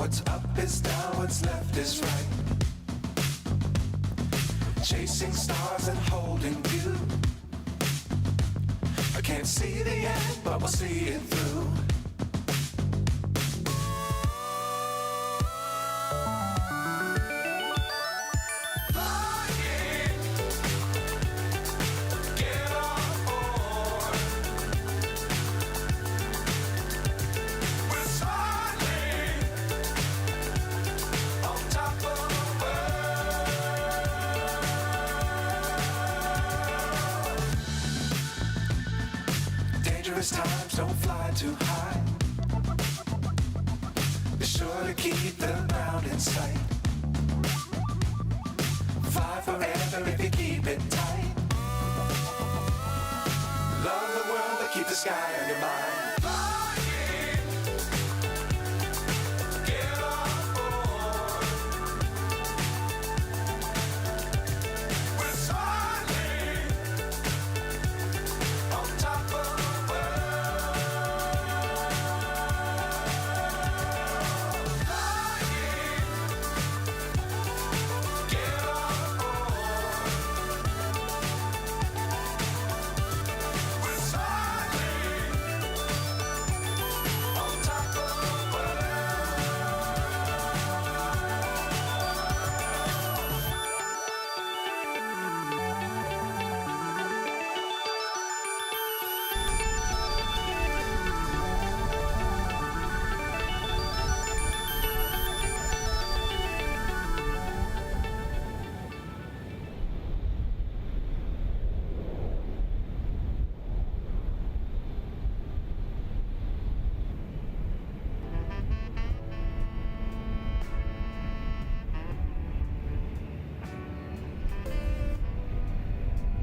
What's up is down, what's left is right. Chasing stars and holding you. I can't see the end, but we'll see it through. Times don't fly too high. Be sure to keep the ground in sight. Fly forever if you keep it tight. Love the world, but keep the sky on your mind.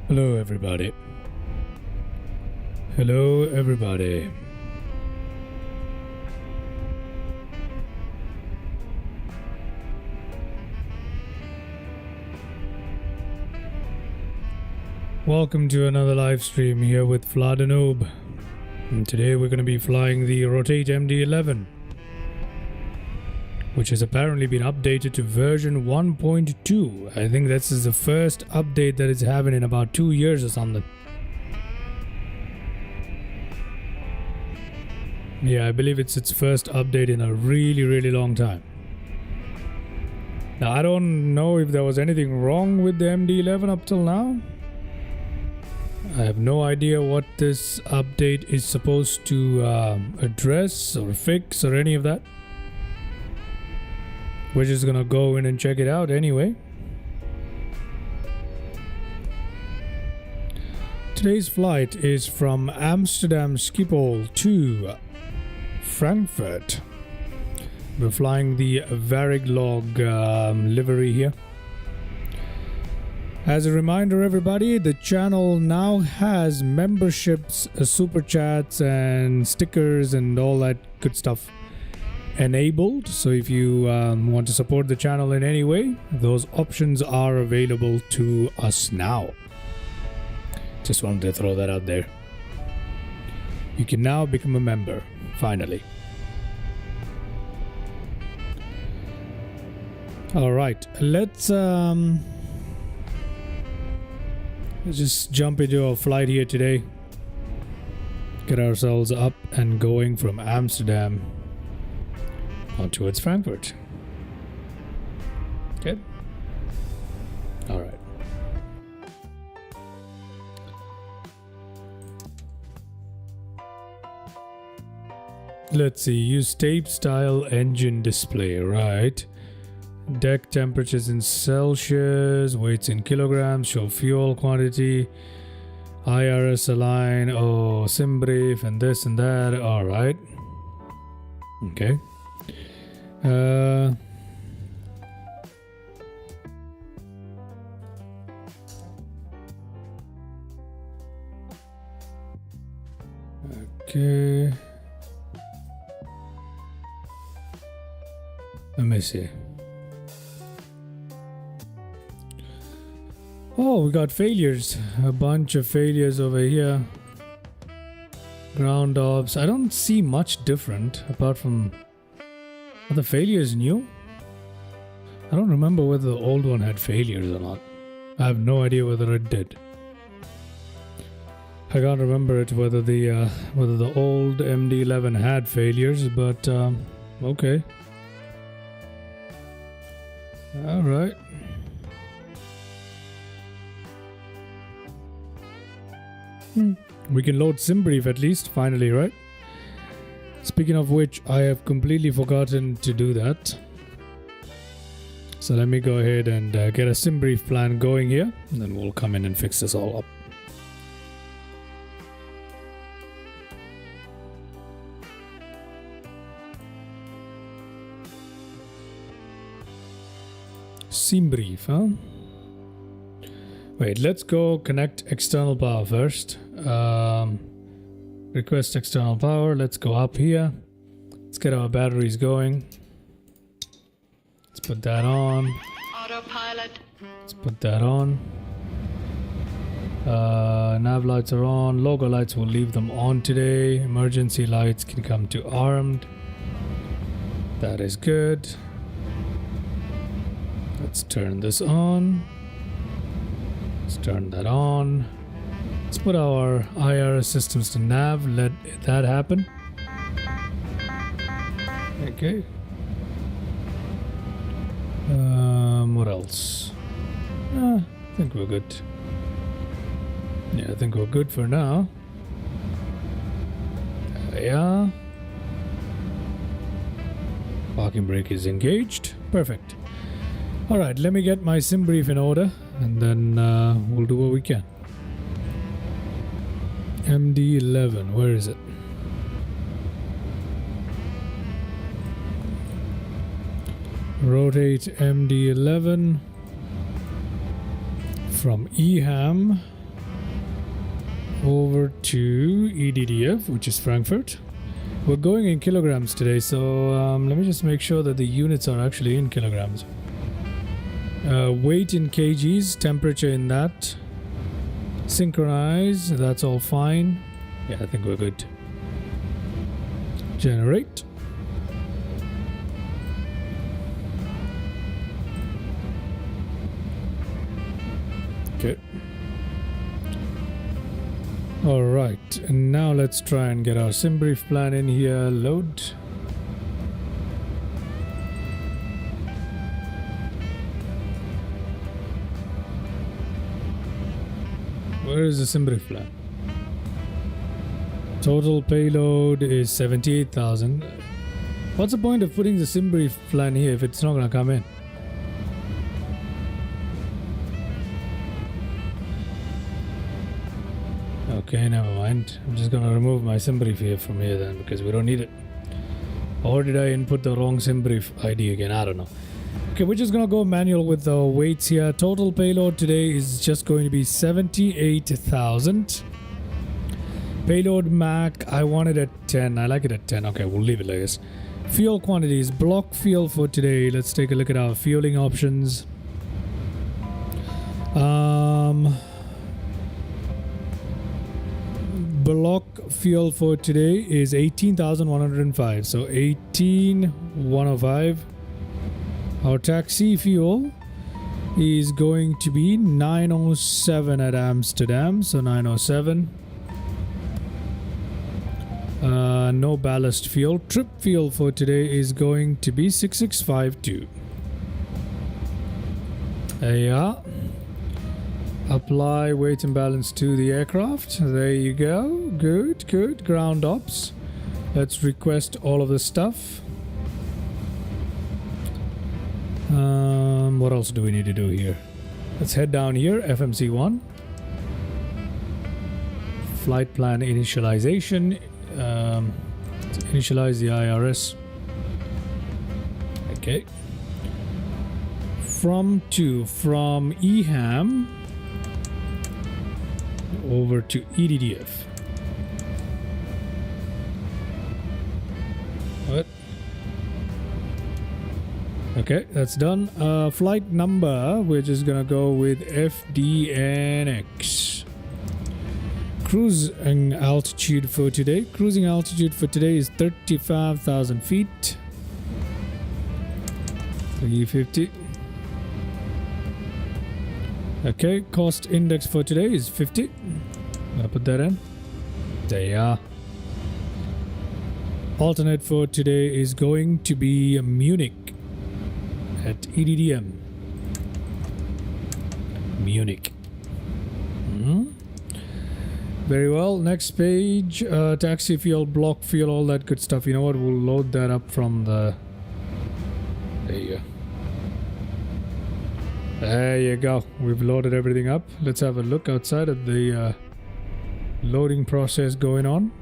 Hello everybody. Hello everybody. Welcome to another live stream here with Vladanob. And today we're going to be flying the Rotate MD-11, which has apparently been updated to version 1.2. I think this is the first update that it's having in about 2 years or something. Yeah, I believe it's its first update in a really long time. Now, I don't know if there was anything wrong with the MD-11 up till now. I have no idea what this update is supposed to address or fix or any of that. We're just gonna go in and check it out anyway. Today's flight is from Amsterdam Schiphol to Frankfurt. We're flying the Variglog livery here. As a reminder, everybody, the channel now has memberships, super chats, and stickers, and all that good stuff enabled. So if you want to support the channel in any way, those options are available to us now. Just wanted to throw that out there. You can now become a member, finally. All right, let's just jump into our flight here today. Get ourselves up and going from Amsterdam on towards Frankfurt. Okay. All right. Let's see. Use tape style engine display. Right. Deck temperatures in Celsius, weights in kilograms, show fuel quantity, IRS align, sim brief, and this and that. All right. Okay. Okay. Let me see. Oh, we got failures. A bunch of failures over here. Ground ops. I don't see much different apart from Are the failures new? I don't remember whether the old one had failures or not. I have no idea whether it did. I can't remember it whether the old MD-11 had failures, but okay. All right. We can load SimBrief at least, finally, right? Speaking of which, I have completely forgotten to do that. So let me go ahead and get a SimBrief plan going here, and then we'll come in and fix this all up. SimBrief, huh? Wait, let's go connect external power first. Request external power. Let's go up here. Let's get our batteries going. Let's put that on. Autopilot. Let's put that on. Nav lights are on. Logo lights, will leave them on today. Emergency lights can come to armed. That is good. Let's turn this on. Let's turn that on. Let's put our IR systems to nav. Let that happen. Okay. What else? I think we're good. Yeah, I think we're good for now. Yeah. Parking brake is engaged. Perfect. Alright, let me get my SimBrief in order, and then we'll do what we can. MD-11, where is it? Rotate MD-11 from EHAM over to EDDF, which is Frankfurt. We're going in kilograms today, so let me just make sure that the units are actually in kilograms. Weight in kgs, temperature in that. Synchronize, that's all fine. Yeah, I think we're good. Generate. Okay. Alright, and now let's try and get our SimBrief plan in here. Load. Where is the SimBrief plan? Total payload is 78,000. What's the point of putting the SimBrief plan here if it's not going to come in? Okay, never mind. I'm just going to remove my SimBrief here from here then, because we don't need it. Or did I input the wrong SimBrief ID again? I don't know. Okay, we're just gonna go manual with the weights here. Total payload today is just going to be 78,000. Payload Mac, I want it at 10. I like it at 10. Okay, we'll leave it like this. Fuel quantities, block fuel for today. Let's take a look at our fueling options. Block fuel for today is 18,105. So 18,105. Our taxi fuel is going to be 907 at Amsterdam, so 907. No ballast fuel. Trip fuel for today is going to be 6652. Yeah. Apply weight and balance to the aircraft. There you go. Good, good. Ground ops. Let's request all of the stuff. What else do we need to do here? Let's head down here. FMC1. Flight plan initialization. Let's initialize the IRS. Okay. From EHAM over to EDDF. What? Okay, that's done. Flight number, we're just gonna go with FDNX. Cruising altitude for today. Cruising altitude for today is 35,000 feet. 350. Okay, cost index for today is 50. Gonna put that in. There you are. Alternate for today is going to be Munich at EDDM. Munich. Very well. Next page. Taxi fuel, block fuel, all that good stuff. You know what? We'll load that up from the... There you go. There you go. We've loaded everything up. Let's have a look outside at the loading process going on.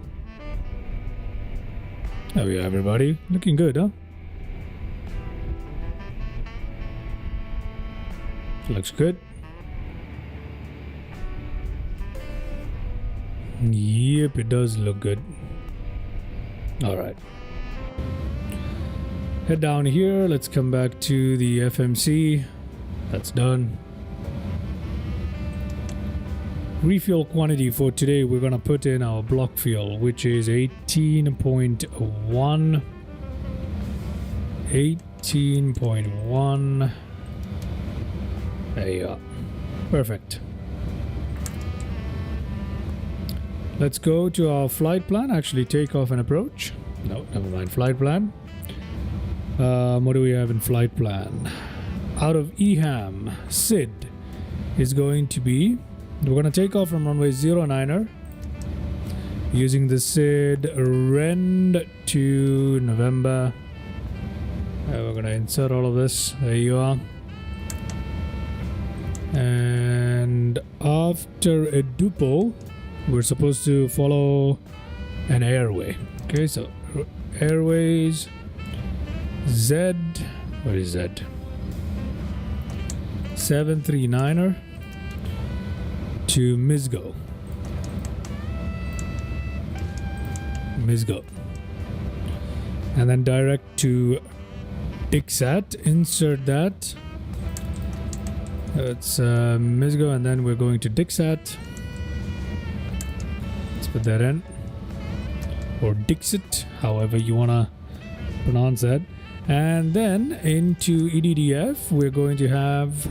There we go, everybody. Looking good, huh? Looks good. Yep, it does look good. Alright. Head down here. Let's come back to the FMC. That's done. Refuel quantity for today, we're gonna put in our block fuel, which is 18.1. 18.1. There you are. Perfect. Let's go to our flight plan. Actually, takeoff and approach. No, never mind. Flight plan. What do we have in flight plan? Out of EHAM, SID is going to be... We're going to take off from runway 09er using the SID REND to November. We're going to insert all of this. There you are. And after a dupo, we're supposed to follow an airway. Okay, so airways Z. What is Z? 739er to Misgo. And then direct to Dixat. Insert that. It's Misgo, and then we're going to Dixat. Let's put that in. Or Dixit, however you want to pronounce that. And then into EDDF, we're going to have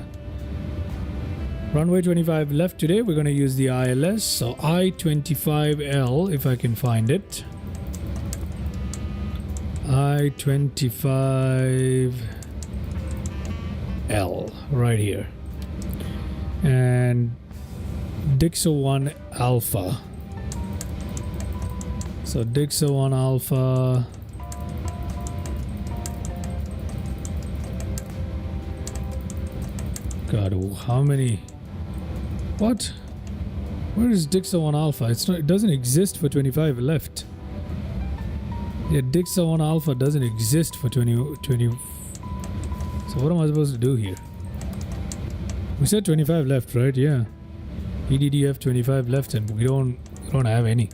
runway 25 left today. We're going to use the ILS. So I-25L, if I can find it. I-25L, right here. And Dixo 1 Alpha. So Dixo 1 Alpha. God, how many? What? Where is Dixo 1 Alpha? It's not. It doesn't exist for 25 left. Yeah, Dixo 1 Alpha doesn't exist for 20. So what am I supposed to do here? We said 25 left, right? Yeah. EDDF 25 left, and we don't have any.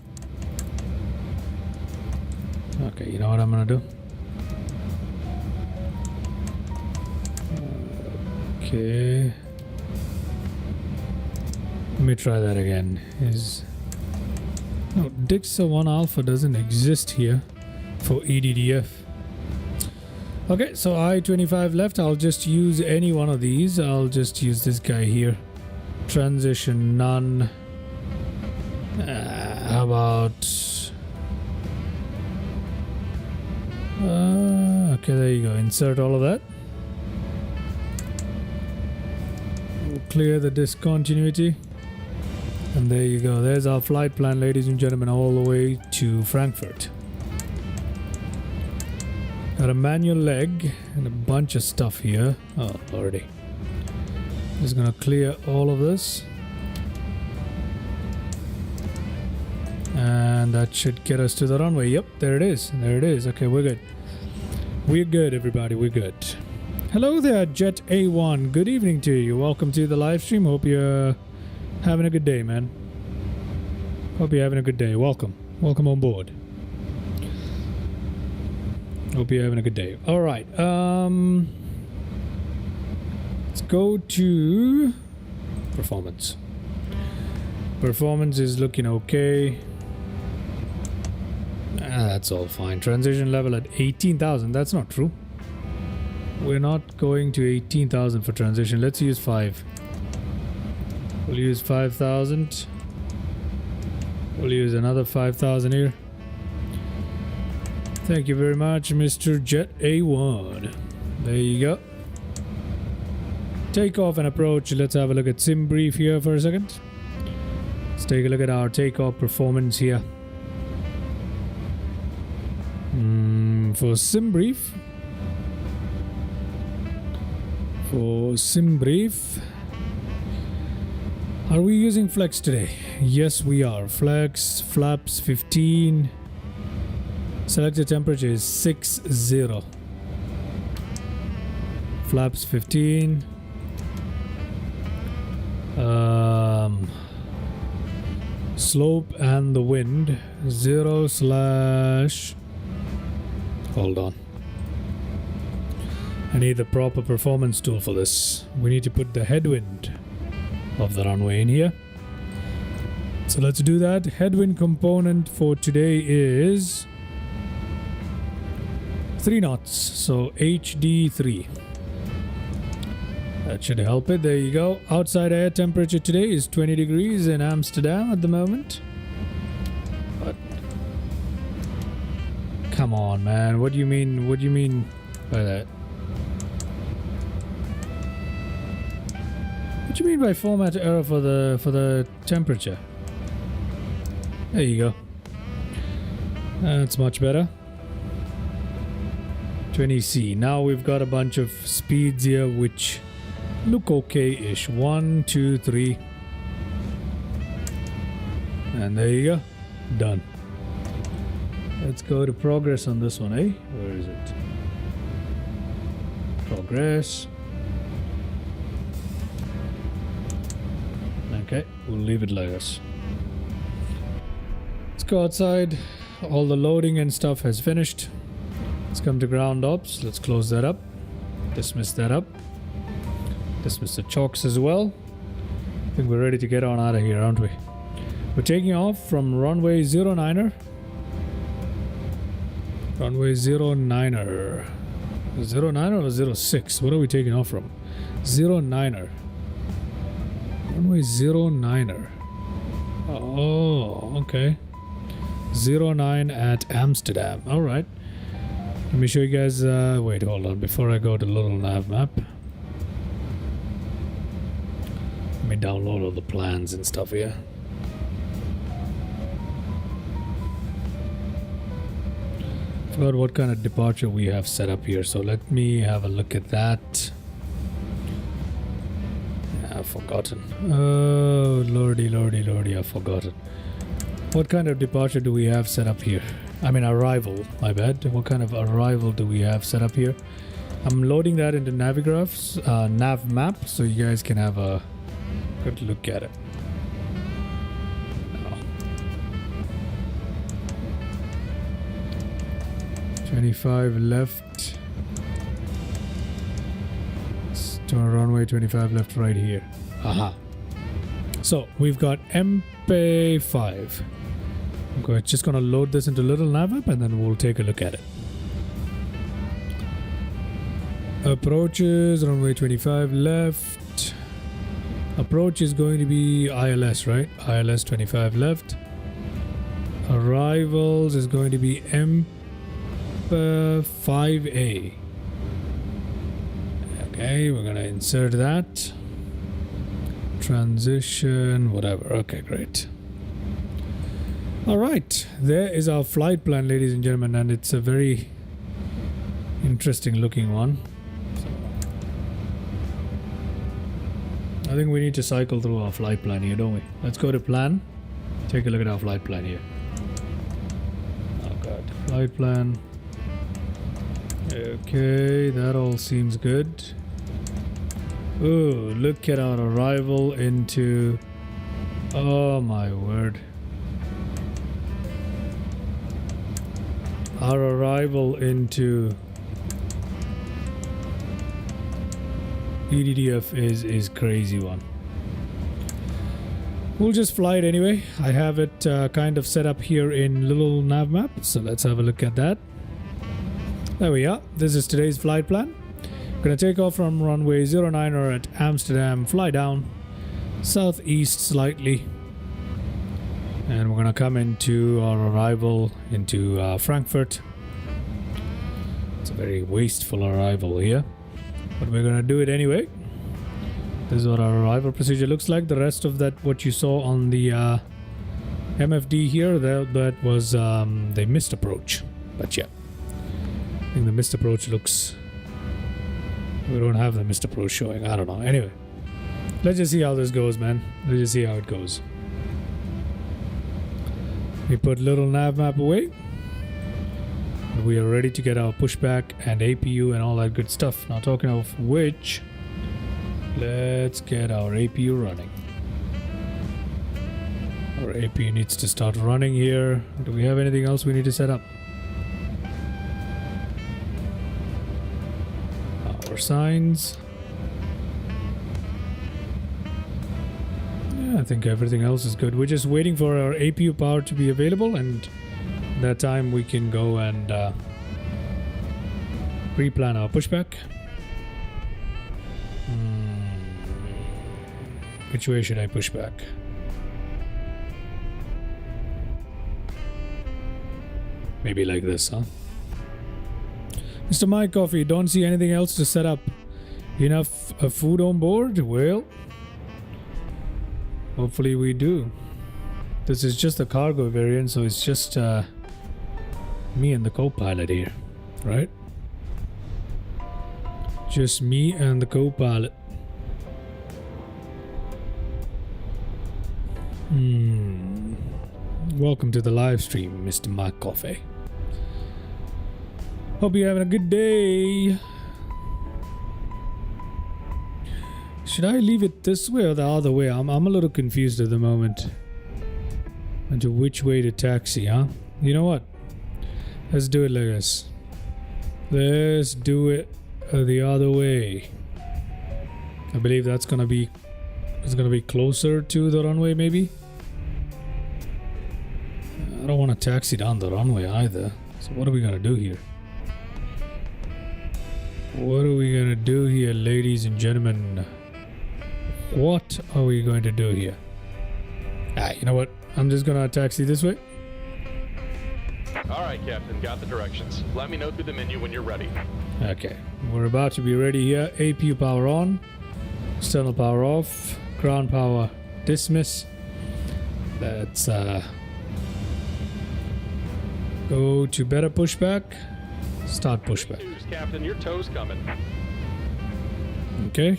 Okay, you know what I'm gonna do? Okay. Let me try that again. No, Dixo 1 Alpha doesn't exist here for EDDF. Okay, so I-25 left. I'll just use any one of these. I'll just use this guy here. Transition none. How about... okay, there you go. Insert all of that. We'll clear the discontinuity. And there you go. There's our flight plan, ladies and gentlemen, all the way to Frankfurt. Got a manual leg and a bunch of stuff here. Oh, already. Just gonna clear all of this. And that should get us to the runway. Yep, there it is. There it is. Okay, we're good. We're good, everybody. We're good. Hello there, Jet A1. Good evening to you. Welcome to the live stream. Hope you're having a good day, man. Hope you're having a good day. Welcome. Welcome on board. Hope you're having a good day. All right. Let's go to performance. Performance is looking okay. That's all fine. Transition level at 18,000. That's not true. we're not going to 18,000 for transition. Let's use 5. We'll use 5,000. We'll use another 5,000 here. Thank you very much, Mr. Jet A1. There you go. Takeoff and approach. Let's have a look at sim brief here for a second. Let's take a look at our takeoff performance here. For sim brief. Are we using flex today? Yes, we are. Flex, flaps 15. Selected temperature is 60. Flaps 15. Slope and the wind 0 / hold on. I need the proper performance tool for this. We need to put the headwind of the runway in here. So let's do that. Headwind component for today is 3 knots. So HD3. That should help it. There you go. Outside air temperature today is 20 degrees in Amsterdam at the moment. But come on, man. What do you mean? What do you mean by that? What do you mean by format error for the temperature? There you go. That's much better. 20C. Now we've got a bunch of speeds here which look okay-ish. 1, 2, 3. And there you go. Done. Let's go to progress on this one, eh? Where is it? Progress. Okay, we'll leave it like this. Let's go outside. All the loading and stuff has finished. Let's come to ground ops. Let's close that up. Dismiss that up. Dismiss the chocks as well. I think we're ready to get on out of here, aren't we? We're taking off from runway 09er. Runway 09er. 09er or 06? What are we taking off from? 09er. Runway 09er. Oh, okay. 09 at Amsterdam. Alright. Let me show you guys. Wait, hold on. Before I go to the little nav map. Let me download all the plans and stuff here. Forgot what kind of departure we have set up here, so let me have a look at that. I've forgotten. Oh, lordy, lordy, lordy, I've forgotten. What kind of departure do we have set up here? I mean, arrival, my bad. What kind of arrival do we have set up here? I'm loading that into Navigraphs, nav map, so you guys can have a good look at it. 25 left. To our runway 25 left right here. Aha. So we've got MP5. I'm just gonna load this into little nav app and then we'll take a look at it. Approaches, runway 25 left. Approach is going to be ILS, right? ILS 25 left. Arrivals is going to be MP5A. Okay, we're gonna insert that. Transition, whatever. Okay, great. Alright, there is our flight plan, ladies and gentlemen, and it's a very interesting looking one. I think we need to cycle through our flight plan here, don't we? Let's go to plan. Take a look at our flight plan here. Oh god, flight plan. Okay, that all seems good. Ooh, look at our arrival into... Oh my word. Our arrival into EDDF is crazy one. We'll just fly it anyway. I have it kind of set up here in little nav map, so let's have a look at that. There we are. This is today's flight plan. Gonna take off from runway 09er at Amsterdam, fly down southeast slightly, and we're gonna come into our arrival into Frankfurt. It's a very wasteful arrival here, but we're gonna do it anyway. This is what our arrival procedure looks like. The rest of that, what you saw on the MFD here, that was the missed approach. But yeah, I think the missed approach looks... We don't have the missed approach showing. I don't know. Anyway, let's just see how this goes, man. Let's just see how it goes. We put little nav map away. We are ready to get our pushback and APU and all that good stuff. Now, talking of which, let's get our APU running. Our APU needs to start running here. Do we have anything else we need to set up? Our signs. Yeah, I think everything else is good. We're just waiting for our APU power to be available, and that time we can go and pre-plan our pushback. Which way should I push back? Maybe like this, huh? Mr. My Coffee, don't see anything else to set up. Enough food on board? Well, hopefully we do. This is just a cargo variant, so it's just me and the co-pilot here, right? Just me and the co-pilot. Welcome to the live stream, Mr. My Coffee. Hope you're having a good day. Should I leave it this way or the other way? I'm a little confused at the moment. Into which way to taxi, huh? You know what? Let's do it like this. Let's do it the other way. I believe that's gonna be... It's gonna be closer to the runway, maybe? I don't want to taxi down the runway either. So what are we gonna do here? What are we gonna do here, ladies and gentlemen? What are we going to do here? You know what? I'm just gonna taxi this way. Alright, Captain, got the directions. Let me know through the menu when you're ready. Okay, we're about to be ready here. APU power on, external power off, ground power dismiss. Let's go to better pushback. Start pushback. Good news, Captain, your tow's coming. Okay.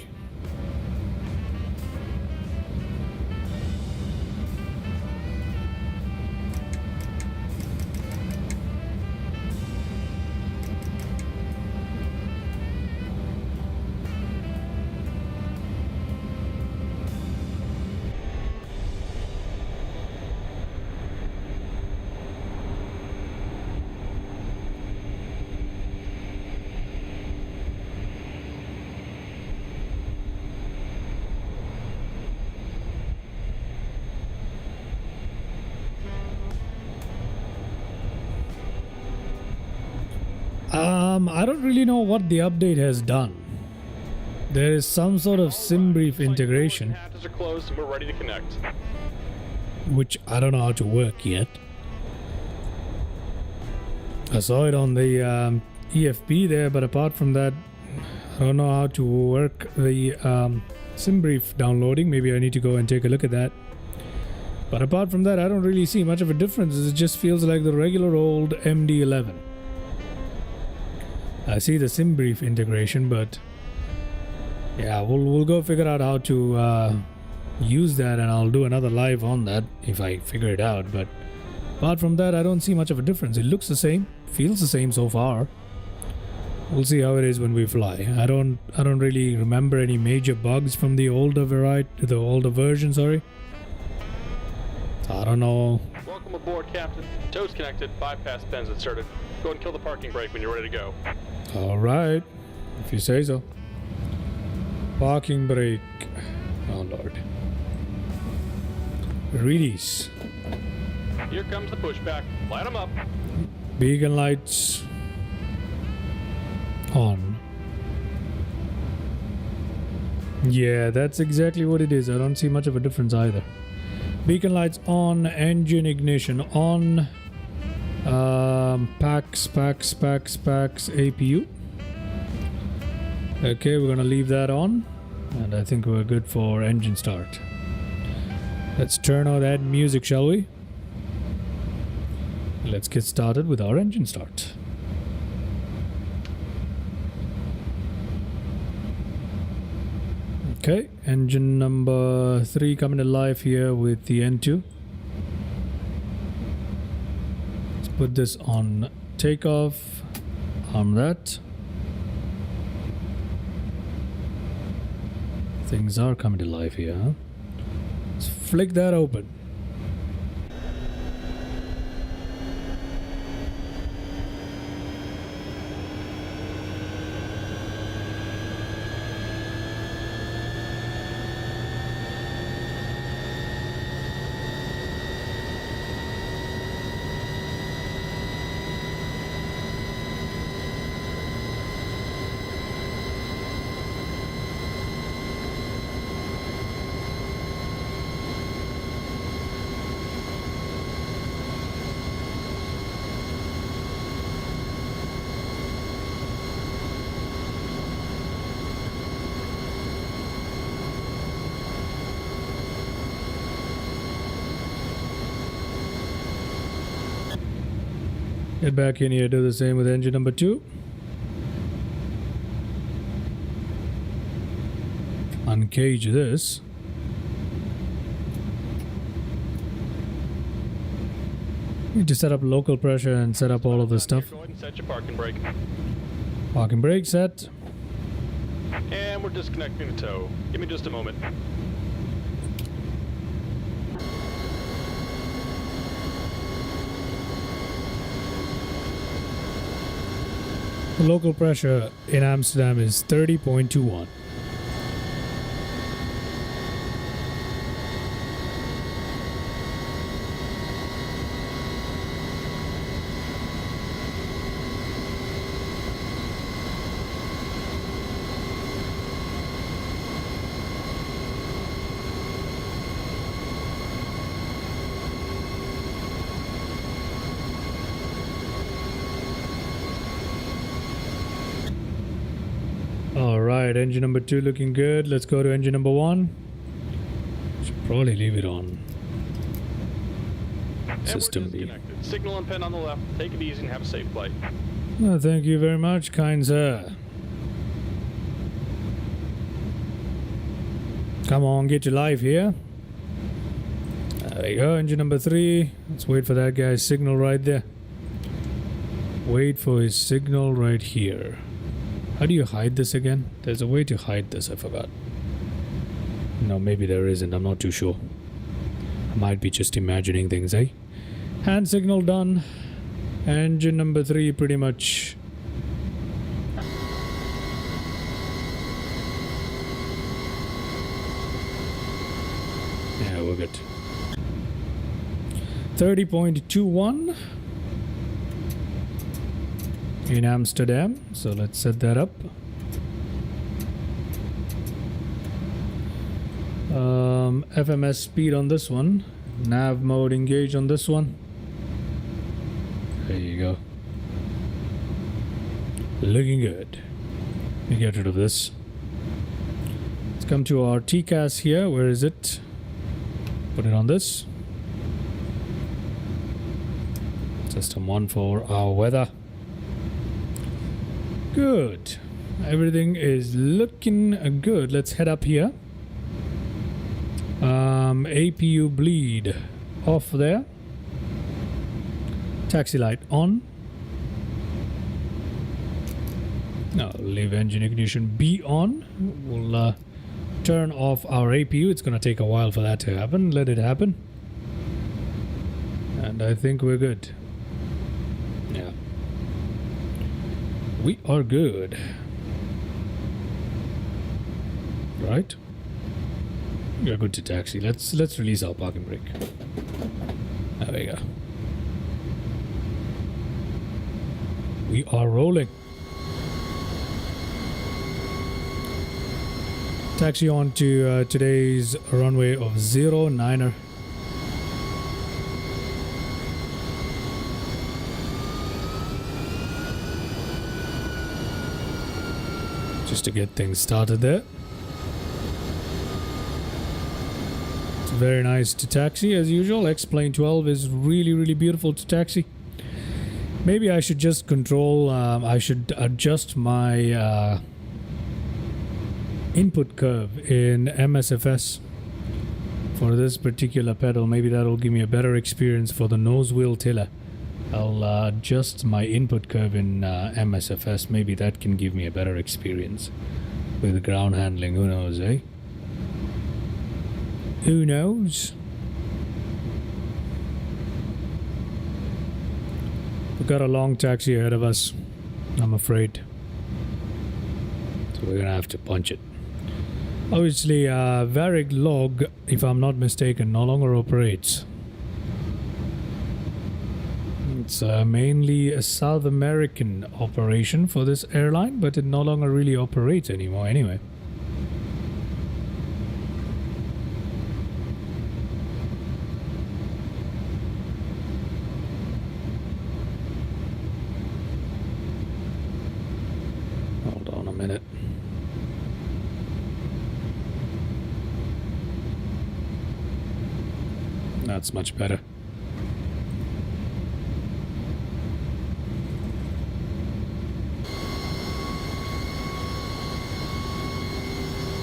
I don't really know what the update has done. There is some sort of SimBrief integration, Hatches are closed and we're ready to connect. which I don't know how to work yet. I saw it on the EFP there, but apart from that, I don't know how to work the SimBrief downloading. Maybe I need to go and take a look at that. But apart from that, I don't really see much of a difference. It just feels like the regular old MD-11. I see the SimBrief integration, but yeah, we'll go figure out how to use that, and I'll do another live on that if I figure it out. But apart from that, I don't see much of a difference. It looks the same, feels the same so far. We'll see how it is when we fly. I don't really remember any major bugs from the older version, sorry. I don't know. Welcome aboard, Captain. Tow's connected, bypass pens inserted. Go and kill the parking brake when you're ready to go. Alright, if you say so. Parking brake. Oh lord. Release. Here comes the pushback. Light them up. Beacon lights on. Yeah, that's exactly what it is. I don't see much of a difference either. Beacon lights on, engine ignition on, packs, APU. Okay, we're gonna leave that on, and I think we're good for engine start. Let's turn on that music, shall we? Let's get started with our engine start. Okay, engine number 3 coming to life here with the N2. Let's put this on takeoff, arm that. Things are coming to life here, huh? Let's flick that open. Get back in here, do the same with engine number 2. Uncage this. Need to set up local pressure and set up all of this stuff. Go ahead and set your parking brake. Parking brake set. And we're disconnecting the tow. Give me just a moment. The local pressure in Amsterdam is 30.21. Alright, engine number 2 looking good. Let's go to engine number 1. Should probably leave it on. System B. Signal and pin on the left. Take it easy and have a safe flight. Oh, thank you very much, kind sir. Come on, get your life here. There we go, engine number 3. Let's wait for that guy's signal right there. Wait for his signal right here. How do you hide this again? There's a way to hide this, I forgot. No, maybe there isn't, I'm not too sure. I might be just imagining things, eh? Hand signal done. Engine number 3 pretty much. Yeah, we're good. 30.21 in Amsterdam, so let's set that up. FMS speed on this one, nav mode engage on this one. There you go. Looking good. Let me get rid of this. Let's come to our TCAS here. Where is it? Put it on this. System 1 for our weather. Good. Everything is looking good. Let's head up here. APU bleed off there. Taxi light on. Now leave engine ignition B on. We'll turn off our APU. It's going to take a while for that to happen. Let it happen. And I think we're good. Yeah. We are good. Right? We're good to taxi. Let's release our parking brake. There we go. We are rolling. Taxi on to today's runway of 09er. Just to get things started there. It's very nice to taxi as usual. X-Plane 12 is really beautiful to taxi. Maybe I should just control, I should adjust my input curve in MSFS for this particular pedal. Maybe that'll give me a better experience for the nose wheel tiller. I'll adjust my input curve in MSFS. Maybe that can give me a better experience with the ground handling. Who knows, eh? Who knows? We've got a long taxi ahead of us, I'm afraid. So we're gonna have to punch it. Obviously, Varig log, if I'm not mistaken, no longer operates. It's mainly a South American operation for this airline, but it no longer really operates anymore anyway. Hold on a minute. That's much better.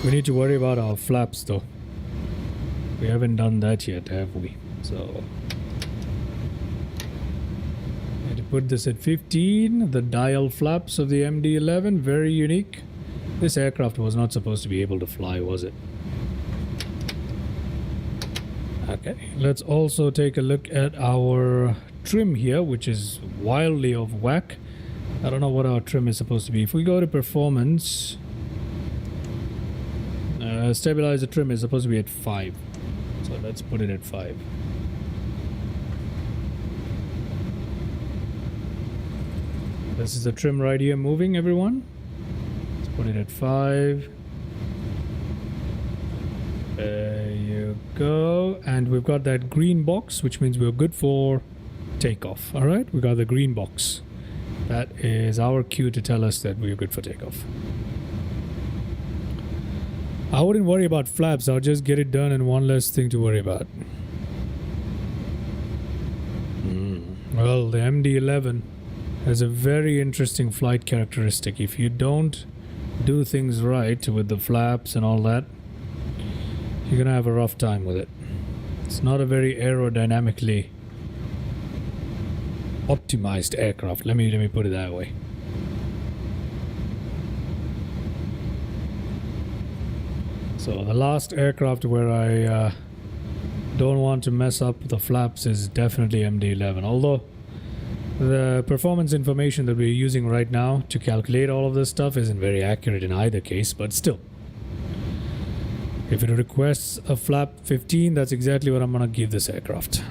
We need to worry about our flaps though. We haven't done that yet, have we? So I had to put this at 15. The dial flaps of the MD-11, very unique. This aircraft was not supposed to be able to fly, was it? Okay, let's also take a look at our trim here, which is wildly off whack. I don't know what our trim is supposed to be. If we go to performance, stabilizer trim is supposed to be at 5. So let's put it at 5. This is the trim right here moving, everyone. Let's put it at 5. There you go. And we've got that green box, which means we're good for takeoff. All right, we got the green box. That is our cue to tell us that we're good for takeoff. I wouldn't worry about flaps. I'll just get it done and one less thing to worry about. Well, the MD-11 has a very interesting flight characteristic. If you don't do things right with the flaps and all that, you're gonna have a rough time with it. It's not a very aerodynamically optimized aircraft. Let me put it that way. So the last aircraft where I don't want to mess up the flaps is definitely MD-11. Although the performance information that we're using right now to calculate all of this stuff isn't very accurate in either case, but still. If it requests a flap 15, that's exactly what I'm gonna give this aircraft.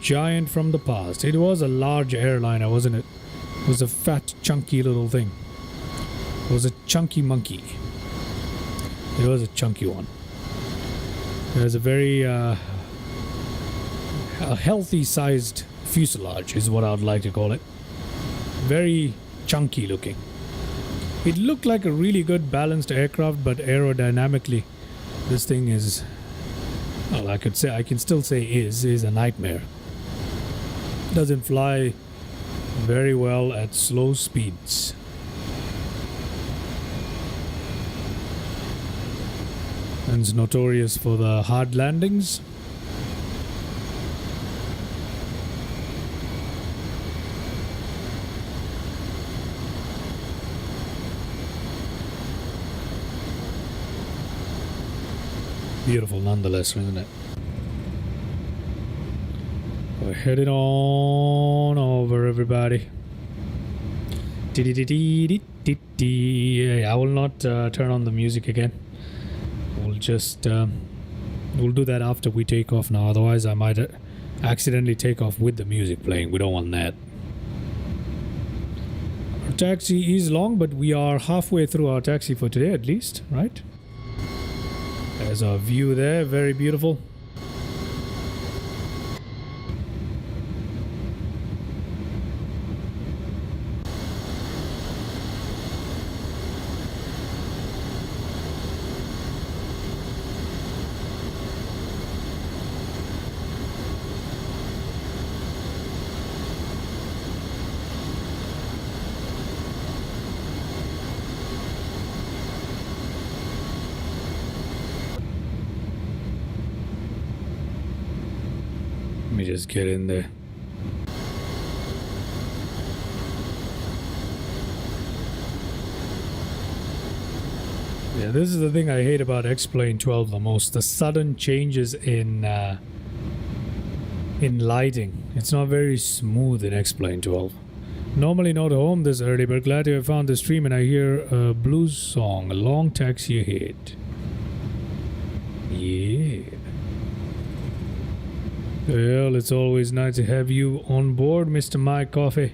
Giant from the past. It was a large airliner, wasn't it? It was a fat, chunky little thing. It was a chunky monkey. It was a chunky one. It has a very a healthy-sized fuselage is what I would like to call it. Very chunky looking. It looked like a really good balanced aircraft, but aerodynamically, this thing is, well, I can still say is a nightmare. Doesn't fly very well at slow speeds. And it's notorious for the hard landings. Beautiful nonetheless, isn't it? We're headed on over, everybody. I will not turn on the music again. We'll just we'll do that after we take off now. Otherwise, I might accidentally take off with the music playing. We don't want that. taxi is long, but we are halfway through our taxi for today at least, right? There's our view there, very beautiful. Let me just get in there. Yeah, this is the thing I hate about X-Plane 12 the most. The sudden changes in lighting. It's not very smooth in X-Plane 12. Normally not home this early, but glad to have found the stream and I hear a blues song. A long taxi ahead. Yeah. Well, it's always nice to have you on board, Mr. Mike Coffee.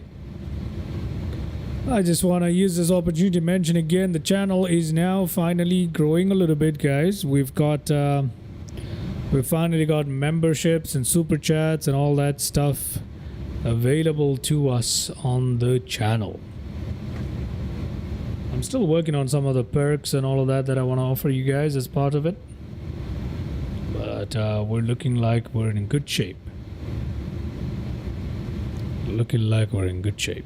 I just want to use this opportunity to mention again, the channel is now finally growing a little bit, guys. We've finally got memberships and super chats and all that stuff available to us on the channel. I'm still working on some of the perks and all of that I want to offer you guys as part of it. But we're looking like we're in good shape. Looking like we're in good shape.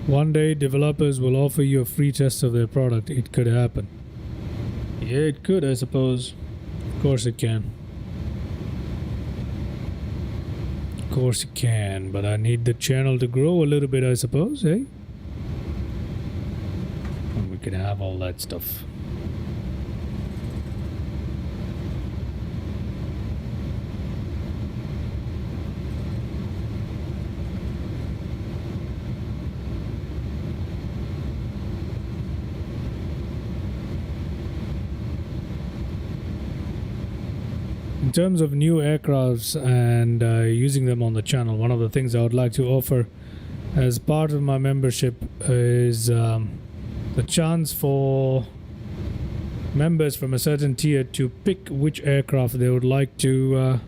One day developers will offer you a free test of their product. It could happen. Yeah, it could, I suppose. Of course it can. Of course it can, but I need the channel to grow a little bit, I suppose, eh? And we can have all that stuff. In terms of new aircrafts and using them on the channel, one of the things I would like to offer as part of my membership is the chance for members from a certain tier to pick which aircraft they would like to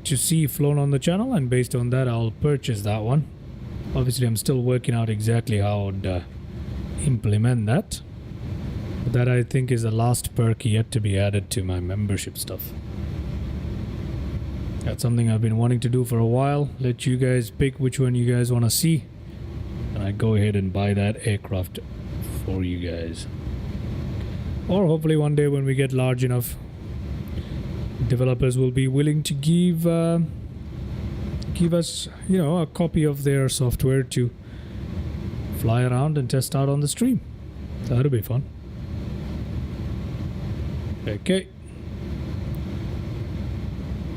see flown on the channel, and based on that I'll purchase that one. Obviously I'm still working out exactly how I would implement that. That I think is the last perk yet to be added to my membership stuff. That's something I've been wanting to do for a while. Let you guys pick which one you guys want to see, and I go ahead and buy that aircraft for you guys. Or hopefully one day when we get large enough, developers will be willing to give us, you know, a copy of their software to fly around and test out on the stream. That'll be fun. Okay.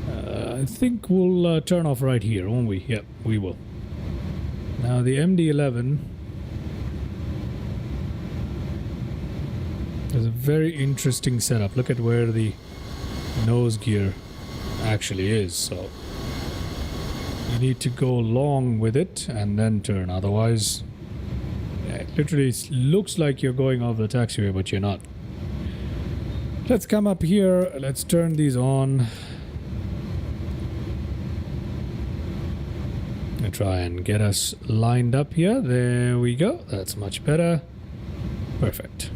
I think we'll turn off right here, won't we? Yep, we will. Now the MD-11 is a very interesting setup. Look at where the nose gear actually is. So you need to go long with it and then turn. Otherwise, it literally looks like you're going off the taxiway, but you're not. Let's come up here. Let's turn these on. I'll try and get us lined up here. There we go. That's much better. Perfect.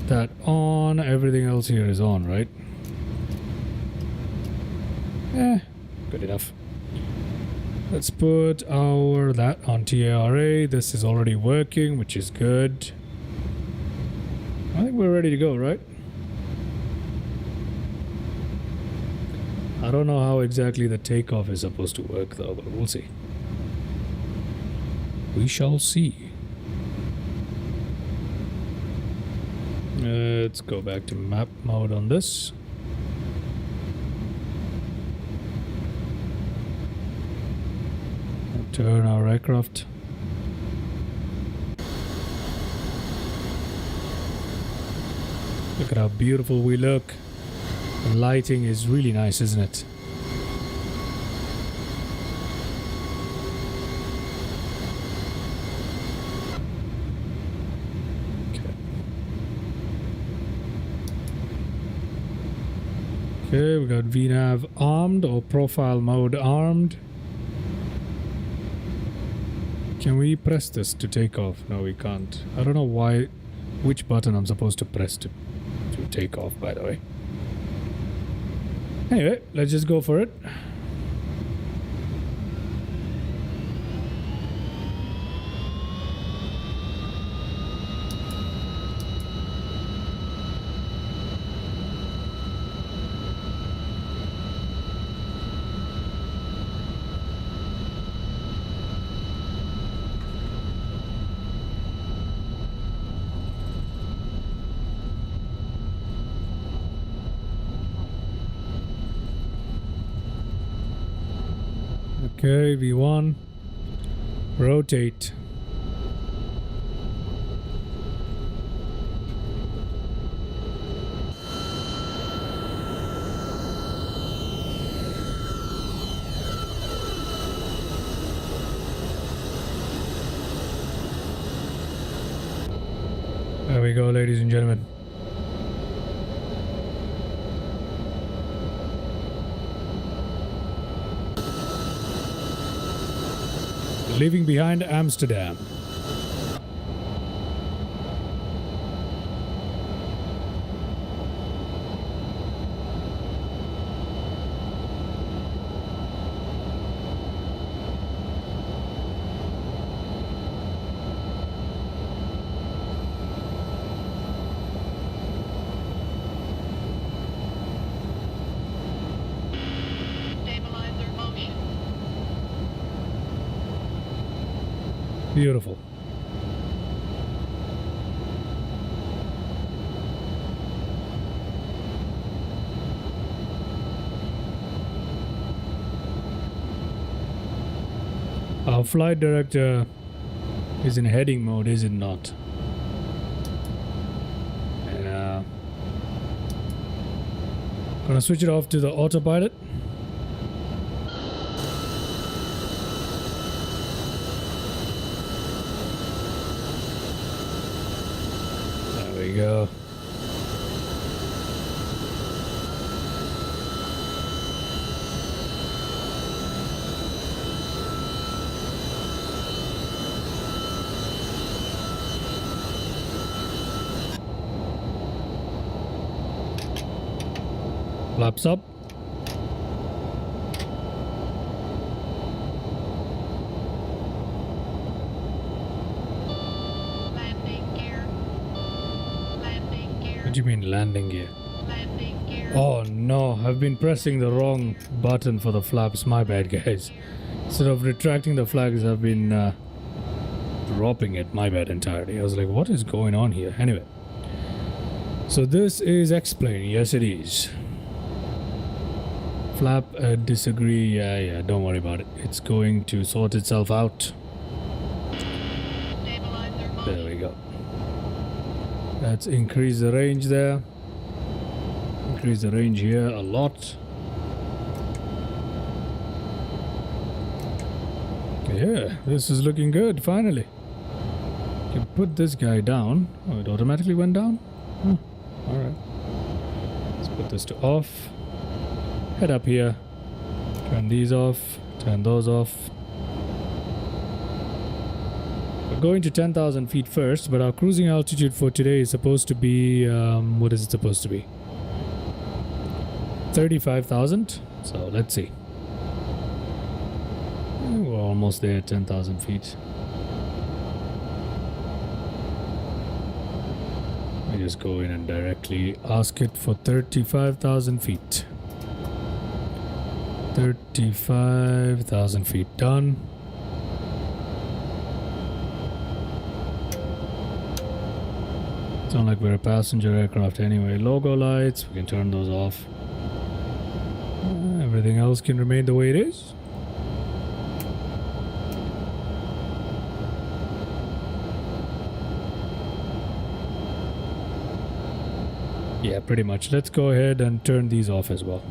That on. Everything else here is on, right? Good enough. Let's put that on TARA. This is already working, which is good. I think we're ready to go, right? I don't know how exactly the takeoff is supposed to work though, but we'll see. We shall see. Let's go back to map mode on this. Turn our aircraft. Look at how beautiful we look. The lighting is really nice, isn't it? Okay, we got VNav armed or profile mode armed. Can we press this to take off? No, we can't. I don't know why, which button I'm supposed to press to take off, by the way. Anyway, let's just go for it. Okay, V1. Rotate. There we go, ladies and gentlemen. Leaving behind Amsterdam. Beautiful. Our flight director is in heading mode, is it not? Yeah. Gonna switch it off to the autopilot. There we go. Flaps up. Landing gear. Landing gear. What do you mean landing gear? Landing gear. Oh no, I've been pressing the wrong button for the flaps. My bad, guys. Instead of retracting the flags, I've been dropping it. My bad entirely. I was like, what is going on here? Anyway. So this is X-plane. Yes, it is. Flap, disagree. Yeah, don't worry about it. It's going to sort itself out. Stabilizer mode. There we go. Let's increase the range there. Increase the range here a lot. Yeah, this is looking good, finally. Can put this guy down. Oh, it automatically went down? Oh, alright. Let's put this to off. Head up here. Turn these off. Turn those off. We're going to 10,000 feet first, but our cruising altitude for today is supposed to be... what is it supposed to be? 35,000. So let's see. We're almost there at 10,000 feet. I just go in and directly ask it for 35,000 feet. 35,000 feet done. It's not like we're a passenger aircraft anyway. Logo lights, we can turn those off. Everything else can remain the way it is. Yeah, pretty much. Let's go ahead and turn these off as well.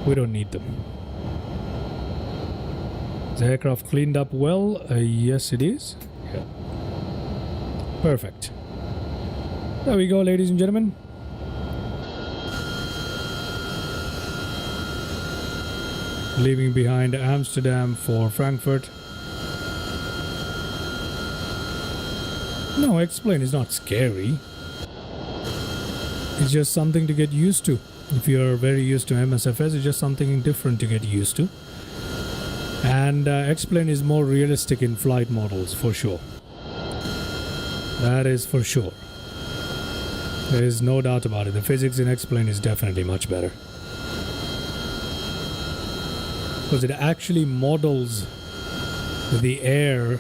We don't need them. Is the aircraft cleaned up well? Yes, it is. Yeah. Perfect. There we go, ladies and gentlemen. Leaving behind Amsterdam for Frankfurt. No, X-plane is not scary. It's just something to get used to. If you're very used to MSFS, it's just something different to get used to. And X-plane is more realistic in flight models, for sure. That is for sure. There is no doubt about it. The physics in X-plane is definitely much better. Because it actually models the air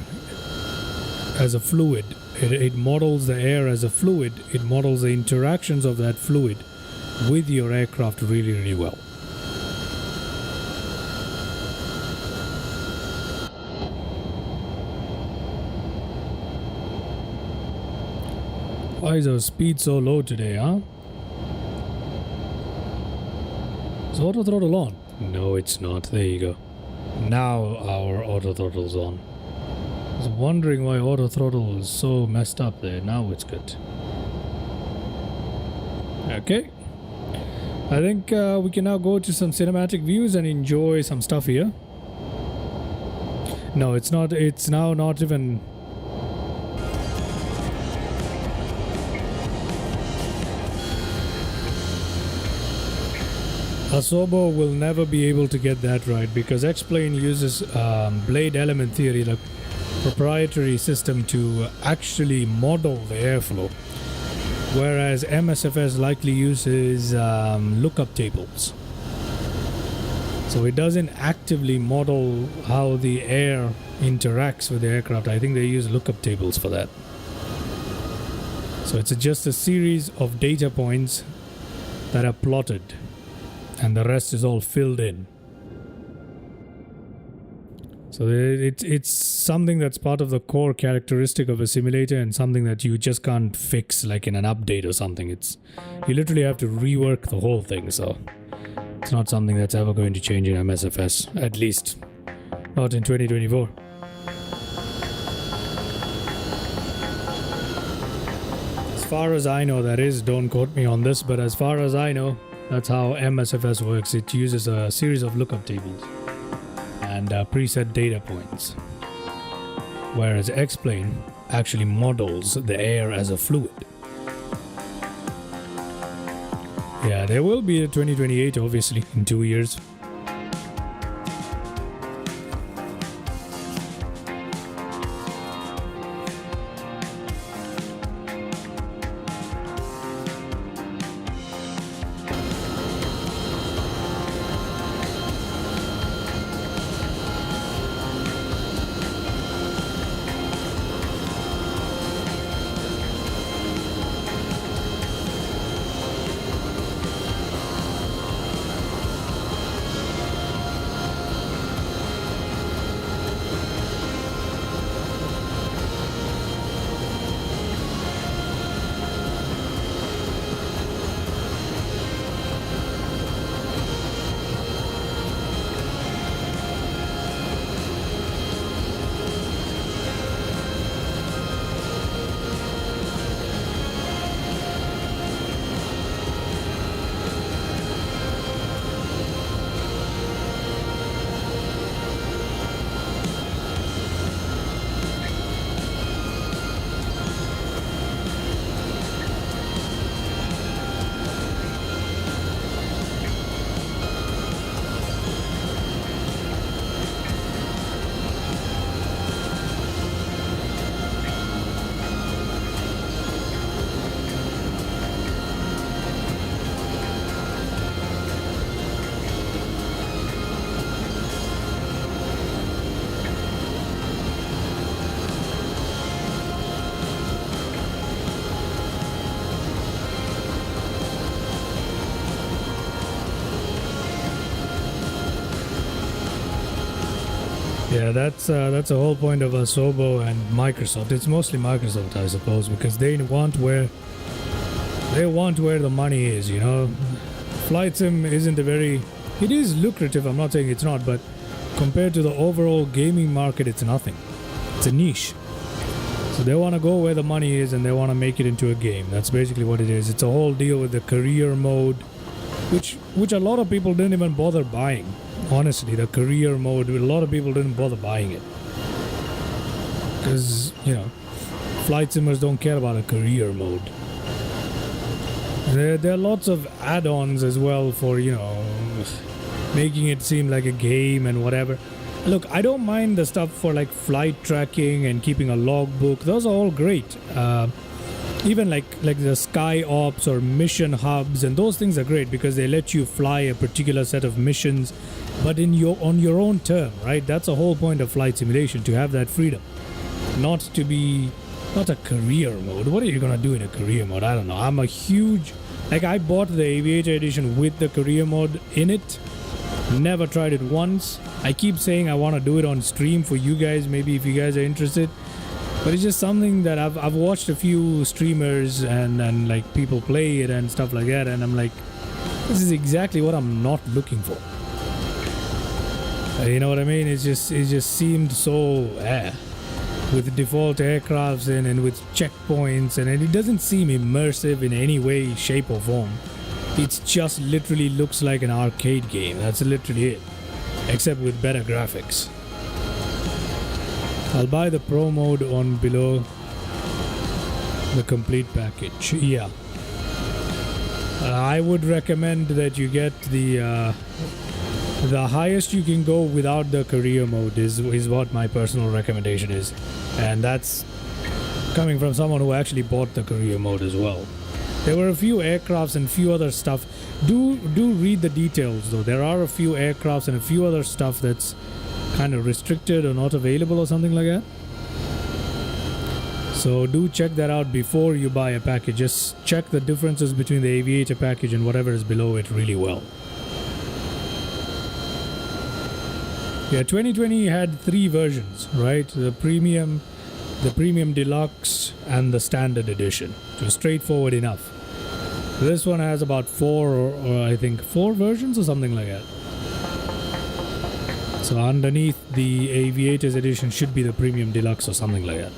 as a fluid. It models the air as a fluid. It models the interactions of that fluid with your aircraft really, really well. Why is our speed so low today, huh? Is auto throttle on? No, it's not. There you go. Now our auto throttle's on. I was wondering why auto throttle is so messed up there. Now it's good. Okay. I think we can now go to some cinematic views and enjoy some stuff here. No, it's not. It's now not even... Asobo will never be able to get that right because X-plane uses blade element theory, the proprietary system, to actually model the airflow, whereas MSFS likely uses lookup tables. So it doesn't actively model how the air interacts with the aircraft. I think they use lookup tables for that. So it's just a series of data points that are plotted, and the rest is all filled in. So it's something that's part of the core characteristic of a simulator, and something that you just can't fix like in an update or something. You literally have to rework the whole thing, so it's not something that's ever going to change in MSFS, at least not in 2024. As far as I know, that is, don't quote me on this, but as far as I know, that's how MSFS works. It uses a series of lookup tables and preset data points, whereas X-plane actually models the air as a fluid. Yeah, there will be a 2028, obviously, in 2 years. Yeah, that's the whole point of Asobo and Microsoft. It's mostly Microsoft, I suppose, because they want where the money is, you know. Flight sim isn't a very... It is lucrative, I'm not saying it's not, but compared to the overall gaming market, it's nothing. It's a niche. So they want to go where the money is and they want to make it into a game. That's basically what it is. It's a whole deal with the career mode, which a lot of people didn't even bother buying. Honestly, the career mode, a lot of people didn't bother buying it. Because, you know, flight simmers don't care about a career mode. There are lots of add-ons as well for, you know, making it seem like a game and whatever. Look, I don't mind the stuff for like flight tracking and keeping a logbook. Those are all great. Even like the Sky Ops or mission hubs, and those things are great because they let you fly a particular set of missions, but on your own term, right? That's the whole point of flight simulation, to have that freedom, not a career mode. What are you gonna do in a career mode? I don't know. I'm a huge, like, I bought the Aviator edition with the career mode in it. Never tried it once. I keep saying I want to do it on stream for you guys, maybe if you guys are interested. But it's just something that I've watched a few streamers and like people play it and stuff like that, and I'm like, this is exactly what I'm not looking for. You know what I mean? It just seemed so with default aircrafts and with checkpoints, and it doesn't seem immersive in any way, shape or form. It just literally looks like an arcade game. That's literally it, except with better graphics. I'll buy the Pro mode on below the complete package. Yeah. I would recommend that you get the highest you can go without the career mode is what my personal recommendation is. And that's coming from someone who actually bought the career mode as well. There were a few aircrafts and few other stuff. Do read the details though. There are a few aircrafts and a few other stuff that's kind of restricted or not available or something like that. So do check that out before you buy a package. Just check the differences between the Aviator package and whatever is below it really well. Yeah, 2020 had 3 versions, right? The Premium Deluxe, and the Standard Edition. It was straightforward enough. This one has about 4 or I think 4 versions or something like that. So underneath the Aviators edition should be the Premium Deluxe or something like that.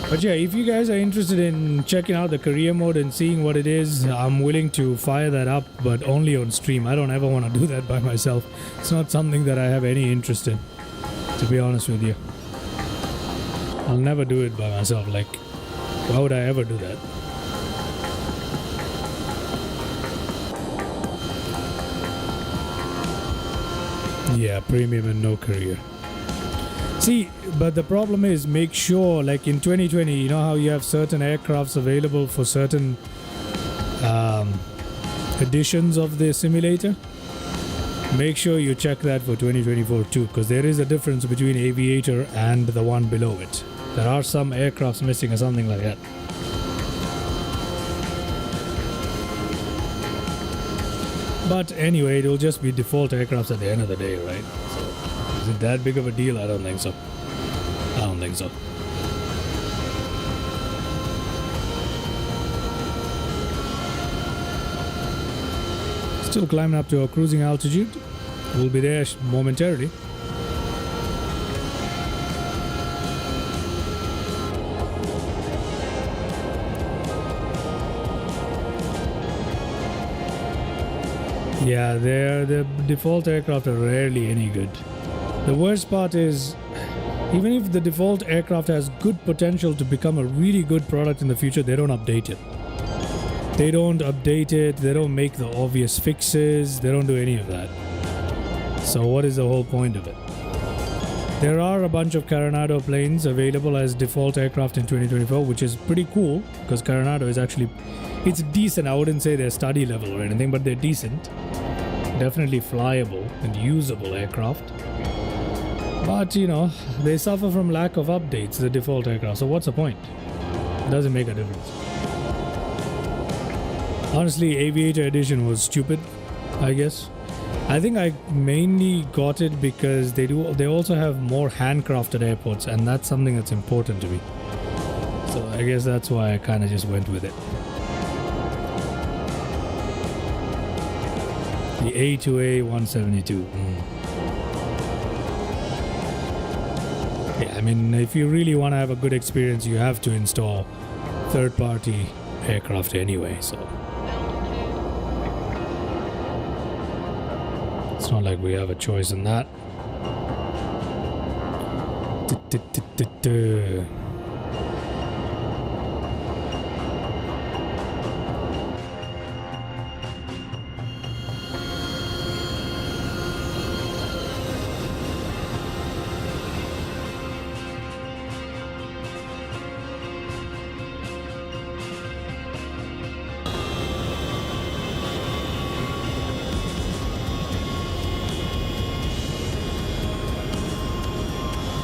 But yeah, if you guys are interested in checking out the career mode and seeing what it is, I'm willing to fire that up, but only on stream. I don't ever want to do that by myself. It's not something that I have any interest in, to be honest with you. I'll never do it by myself. Like, why would I ever do that? Yeah, premium and no career. See, but the problem is, make sure, like in 2020, you know how you have certain aircrafts available for certain editions of the simulator? Make sure you check that for 2024 too, because there is a difference between Aviator and the one below it. There are some aircrafts missing or something like that. But anyway, it will just be default aircrafts at the end of the day, right? So, is it that big of a deal? I don't think so. I don't think so. Still climbing up to our cruising altitude. We'll be there momentarily. Yeah, the default aircraft are rarely any good. The worst part is, even if the default aircraft has good potential to become a really good product in the future, they don't update it. They don't update it, they don't make the obvious fixes, they don't do any of that. So what is the whole point of it? There are a bunch of Coronado planes available as default aircraft in 2024, which is pretty cool, because Coronado is actually, it's decent. I wouldn't say they're study level or anything, but they're decent. Definitely flyable and usable aircraft. But, you know, they suffer from lack of updates, the default aircraft. So what's the point? It doesn't make a difference. Honestly, Aviator Edition was stupid, I guess. I think I mainly got it because they also have more handcrafted airports, and that's something that's important to me. So I guess that's why I kind of just went with it. The A2A 172. Yeah, I mean, if you really want to have a good experience, you have to install third-party aircraft anyway, so it's not like we have a choice in that.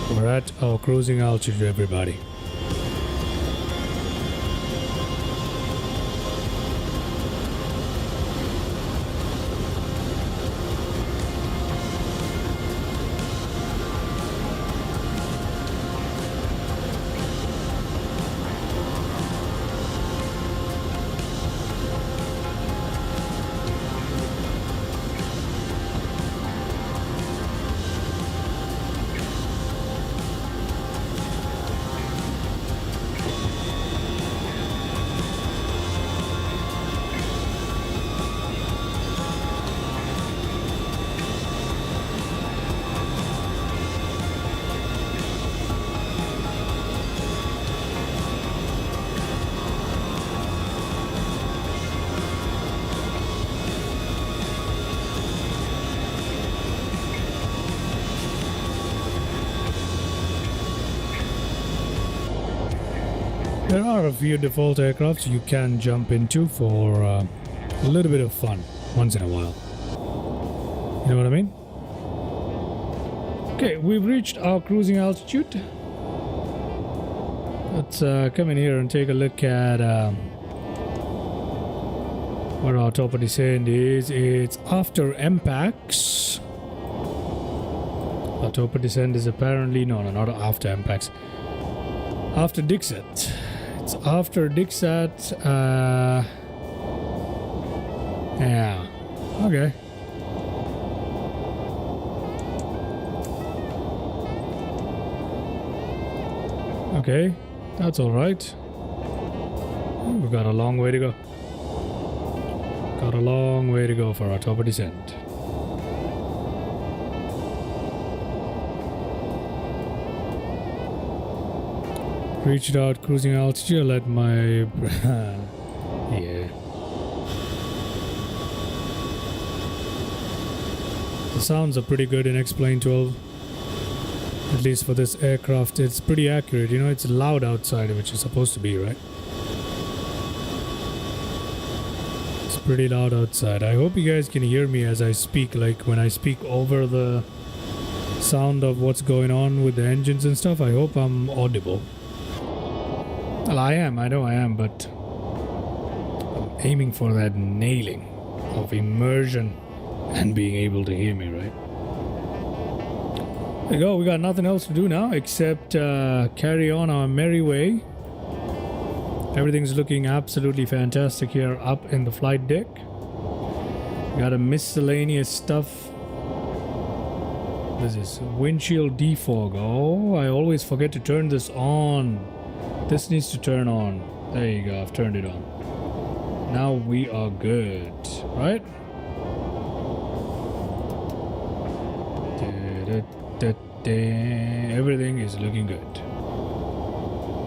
We're at our cruising altitude, everybody. There are a few default aircrafts you can jump into for a little bit of fun once in a while. You know what I mean? Okay, we've reached our cruising altitude. Let's come in here and take a look at where our top of descent is. It's after MPAX. Our top of descent is apparently not after MPAX. After Dixat. It's after Dixat. Yeah. Okay. Okay, that's all right. We've got a long way to go. Got a long way to go for our top of descent. Reached out cruising altitude. I let my yeah. The sounds are pretty good in X-Plane 12. At least for this aircraft, it's pretty accurate. You know, it's loud outside, which is supposed to be, right? It's pretty loud outside. I hope you guys can hear me as I speak, like when I speak over the sound of what's going on with the engines and stuff. I hope I'm audible. Well, I am. I know I am, but I'm aiming for that nailing of immersion and being able to hear me, right? There you go. We got nothing else to do now except carry on our merry way. Everything's looking absolutely fantastic here up in the flight deck. Got a miscellaneous stuff. This is windshield defog. Oh, I always forget to turn this on. This needs to turn on. There you go. I've turned it on. Now we are good, right? Everything is looking good.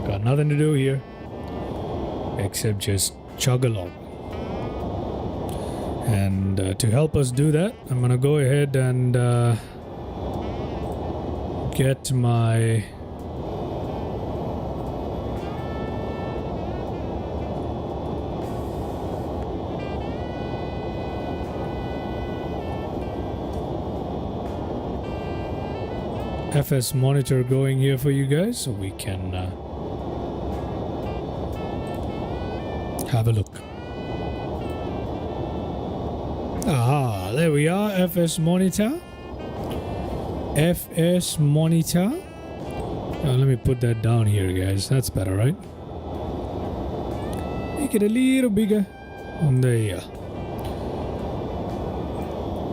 Got nothing to do here except just chug along. And to help us do that, I'm gonna go ahead and get my FS monitor going here for you guys so we can have a look. Ah, there we are. FS monitor. FS monitor. Let me put that down here, guys. That's better, right? Make it a little bigger. And there you are.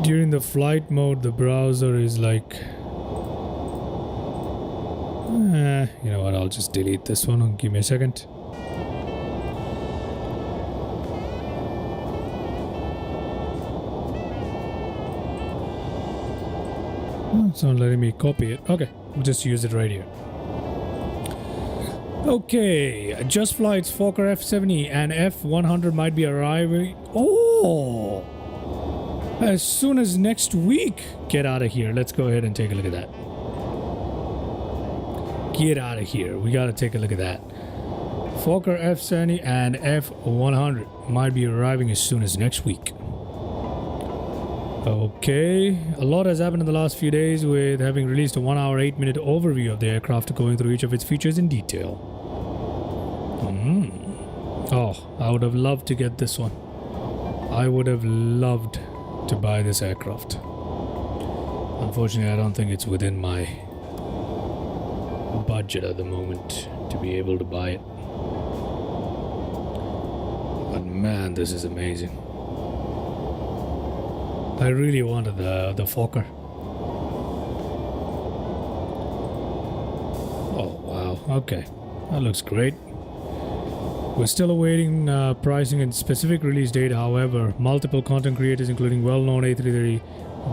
During the flight mode, the browser is like... you know what? I'll just delete this one. Give me a second. It's not letting me copy it. Okay, we'll just use it right here. Okay, Just Flight's Fokker F-70 and F-100 might be arriving. Oh! As soon as next week. Get out of here. Let's go ahead and take a look at that. Get out of here. We gotta take a look at that. Fokker F-70 and F-100 might be arriving as soon as next week. Okay, a lot has happened in the last few days with having released a 1 hour 8-minute overview of the aircraft going through each of its features in detail. Oh, I would have loved to get this one. I would have loved to buy this aircraft. Unfortunately, I don't think it's within my budget at the moment to be able to buy it. But man, this is amazing. I really wanted the Fokker. Oh wow, okay, that looks great. We're still awaiting pricing and specific release date. However, multiple content creators, including well-known A330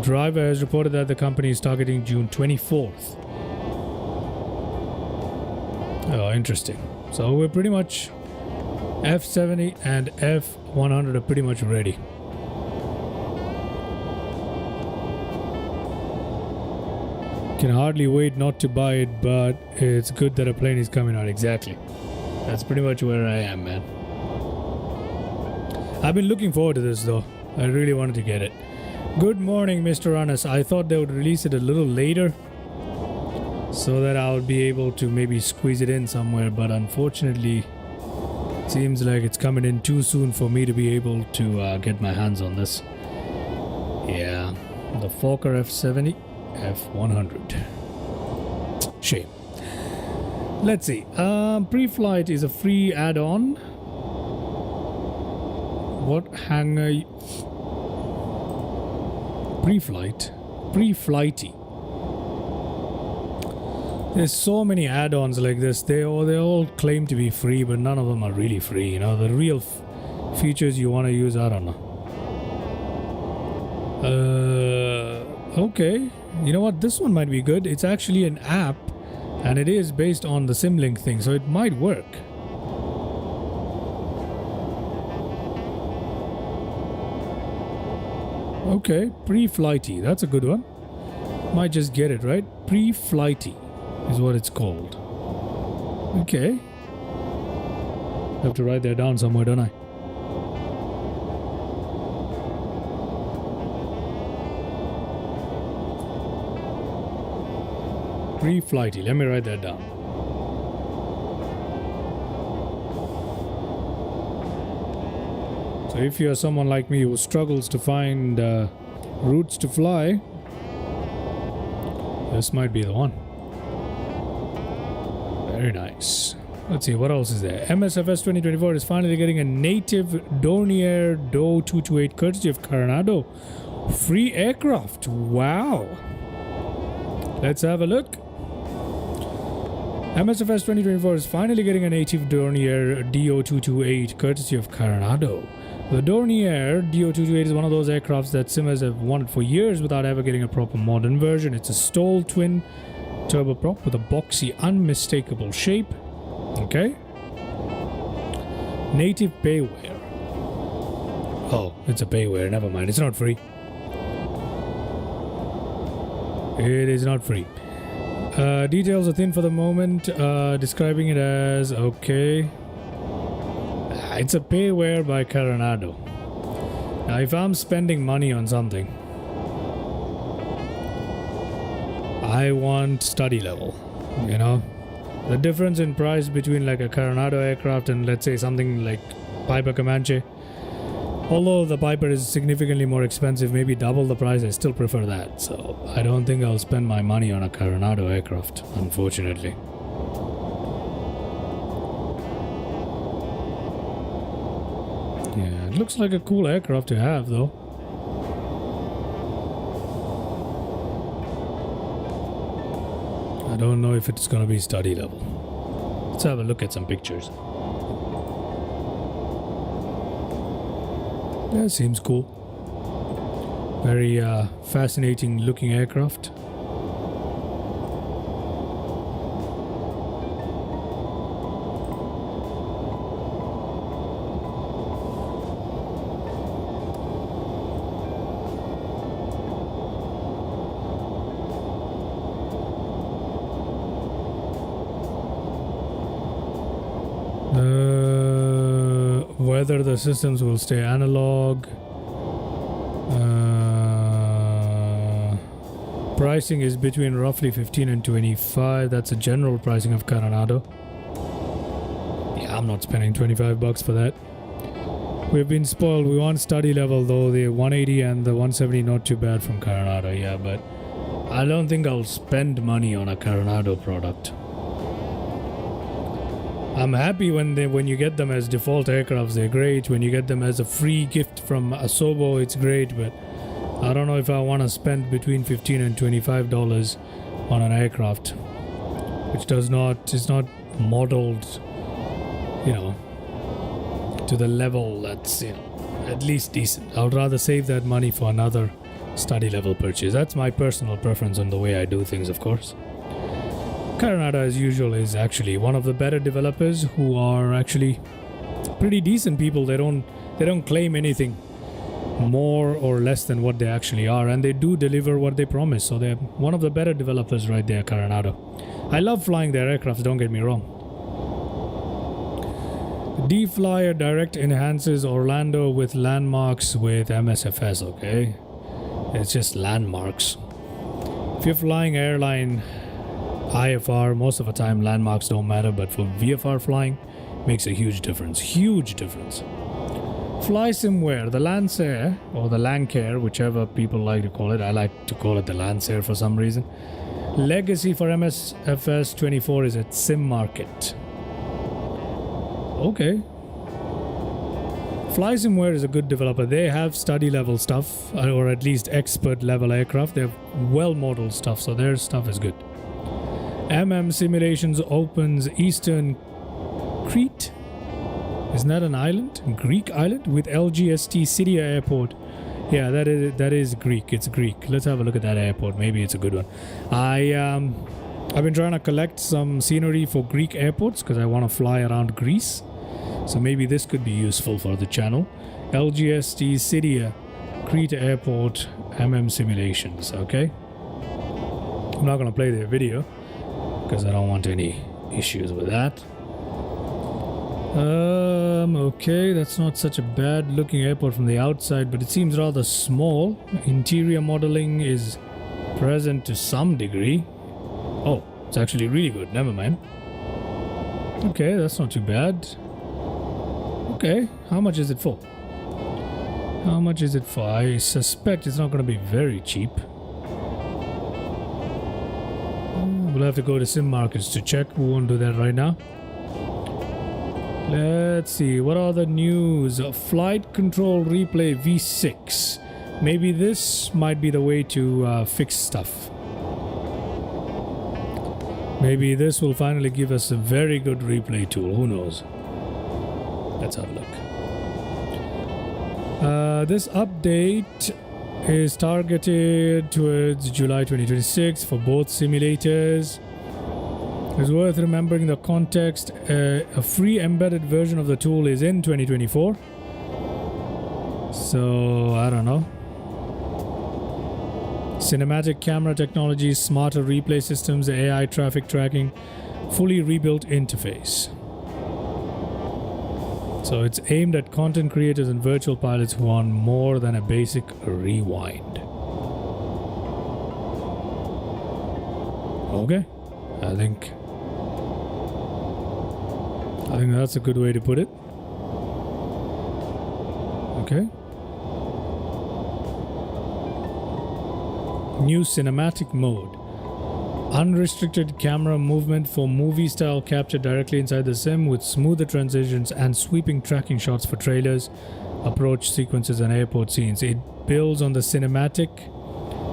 driver, has reported that the company is targeting June 24th. Oh, interesting. So we're pretty much F-70 and F-100 are pretty much ready. Can hardly wait not to buy it, but it's good that a plane is coming out. Exactly. That's pretty much where I am, man. I've been looking forward to this, though. I really wanted to get it. Good morning, Mr. Anas. I thought they would release it a little later so that I would be able to maybe squeeze it in somewhere, but unfortunately, it seems like it's coming in too soon for me to be able to get my hands on this. Yeah, the Fokker F-70. F-100. Shame. Let's see. Pre-flight is a free add-on. What hangar? Pre-flight. Pre-flighty. There's so many add-ons like this. They all claim to be free, but none of them are really free. You know, the real features you want to use, I don't know. Okay. You know what? This one might be good. It's actually an app, and it is based on the SimLink thing, so it might work. Okay, pre-flighty. That's a good one. Might just get it, right? Pre-flighty is what it's called. Okay. Have to write that down somewhere, don't I? Pre-flighty. Let me write that down. So if you're someone like me who struggles to find routes to fly, this might be the one. Very nice. Let's see, what else is there? MSFS 2024 is finally getting a native Dornier DO 228 courtesy of Coronado. Free aircraft. Wow. Let's have a look. MSFS 2024 is finally getting a native Dornier DO 228 courtesy of Coronado. The Dornier DO 228 is one of those aircrafts that simmers have wanted for years without ever getting a proper modern version. It's a STOL twin turboprop with a boxy, unmistakable shape. Okay. Native payware. Oh, it's a payware. Never mind. It's not free. It is not free. Details are thin for the moment. Describing it as okay. It's a payware by Coronado. Now, if I'm spending money on something, I want study level. You know, the difference in price between like a Coronado aircraft and let's say something like Piper Comanche Although the Piper is significantly more expensive, maybe double the price, I still prefer that. So I don't think I'll spend my money on a Coronado aircraft, unfortunately. Yeah, it looks like a cool aircraft to have, though. I don't know if it's gonna be study level. Let's have a look at some pictures. Yeah, seems cool. Very fascinating looking aircraft. Whether the systems will stay analog. Pricing is between roughly 15 and 25. That's a general pricing of Coronado. Yeah, I'm not spending 25 bucks for that. We've been spoiled. We want study level though. The 180 and the 170 not too bad from Coronado. Yeah, but I don't think I'll spend money on a Coronado product. I'm happy when you get them as default aircrafts, they're great. When you get them as a free gift from Asobo, it's great, but I don't know if I want to spend between $15 and $25 on an aircraft which is not modeled, to the level that's, at least decent. I would rather save that money for another study level purchase. That's my personal preference on the way I do things, of course. Coronado, as usual, is actually one of the better developers who are actually pretty decent people. They don't claim anything more or less than what they actually are, and they do deliver what they promise. So they're one of the better developers right there, Coronado. I love flying their aircrafts, don't get me wrong. D-Flyer Direct enhances Orlando with landmarks with MSFS, okay? It's just landmarks. If you're flying airline IFR, most of the time landmarks don't matter, but for VFR flying, makes a huge difference. Huge difference. Fly SimWare, the Lancer, or the Lancair, whichever people like to call it. I like to call it the Lancer for some reason. Legacy for MSFS 24 is at Sim Market. Okay. Fly SimWare is a good developer. They have study level stuff, or at least expert level aircraft. They have well modeled stuff, so their stuff is good. Simulations opens Eastern Crete. Isn't that an island? Greek island with LGST City Airport. Yeah, that is Greek. It's Greek. Let's have a look at that airport. Maybe it's a good one. I've been trying to collect some scenery for Greek airports because I want to fly around Greece. So maybe this could be useful for the channel. LGST City Crete Airport Simulations. Okay. I'm not going to play their video because I don't want any issues with that. Okay, that's not such a bad looking airport from the outside, but it seems rather small. Interior modeling is present to some degree. Oh, it's actually really good. Never mind. Okay, that's not too bad. Okay, how much is it for? How much is it for? I suspect it's not going to be very cheap. We'll have to go to sim markets to check. We won't do that right now. Let's see, what are the news? Flight control replay V6. Maybe this might be the way to fix stuff. Maybe this will finally give us a very good replay tool. Who knows? Let's have a look. This update is targeted towards July 2026 for both simulators. It's worth remembering the context. A free embedded version of the tool is in 2024. So, I don't know. Cinematic camera technology, smarter replay systems, AI traffic tracking, fully rebuilt interface. So it's aimed at content creators and virtual pilots who want more than a basic rewind. Okay, I think that's a good way to put it. Okay. New cinematic mode. Unrestricted camera movement for movie style capture directly inside the sim with smoother transitions and sweeping tracking shots for trailers, approach sequences and airport scenes. It builds on the cinematic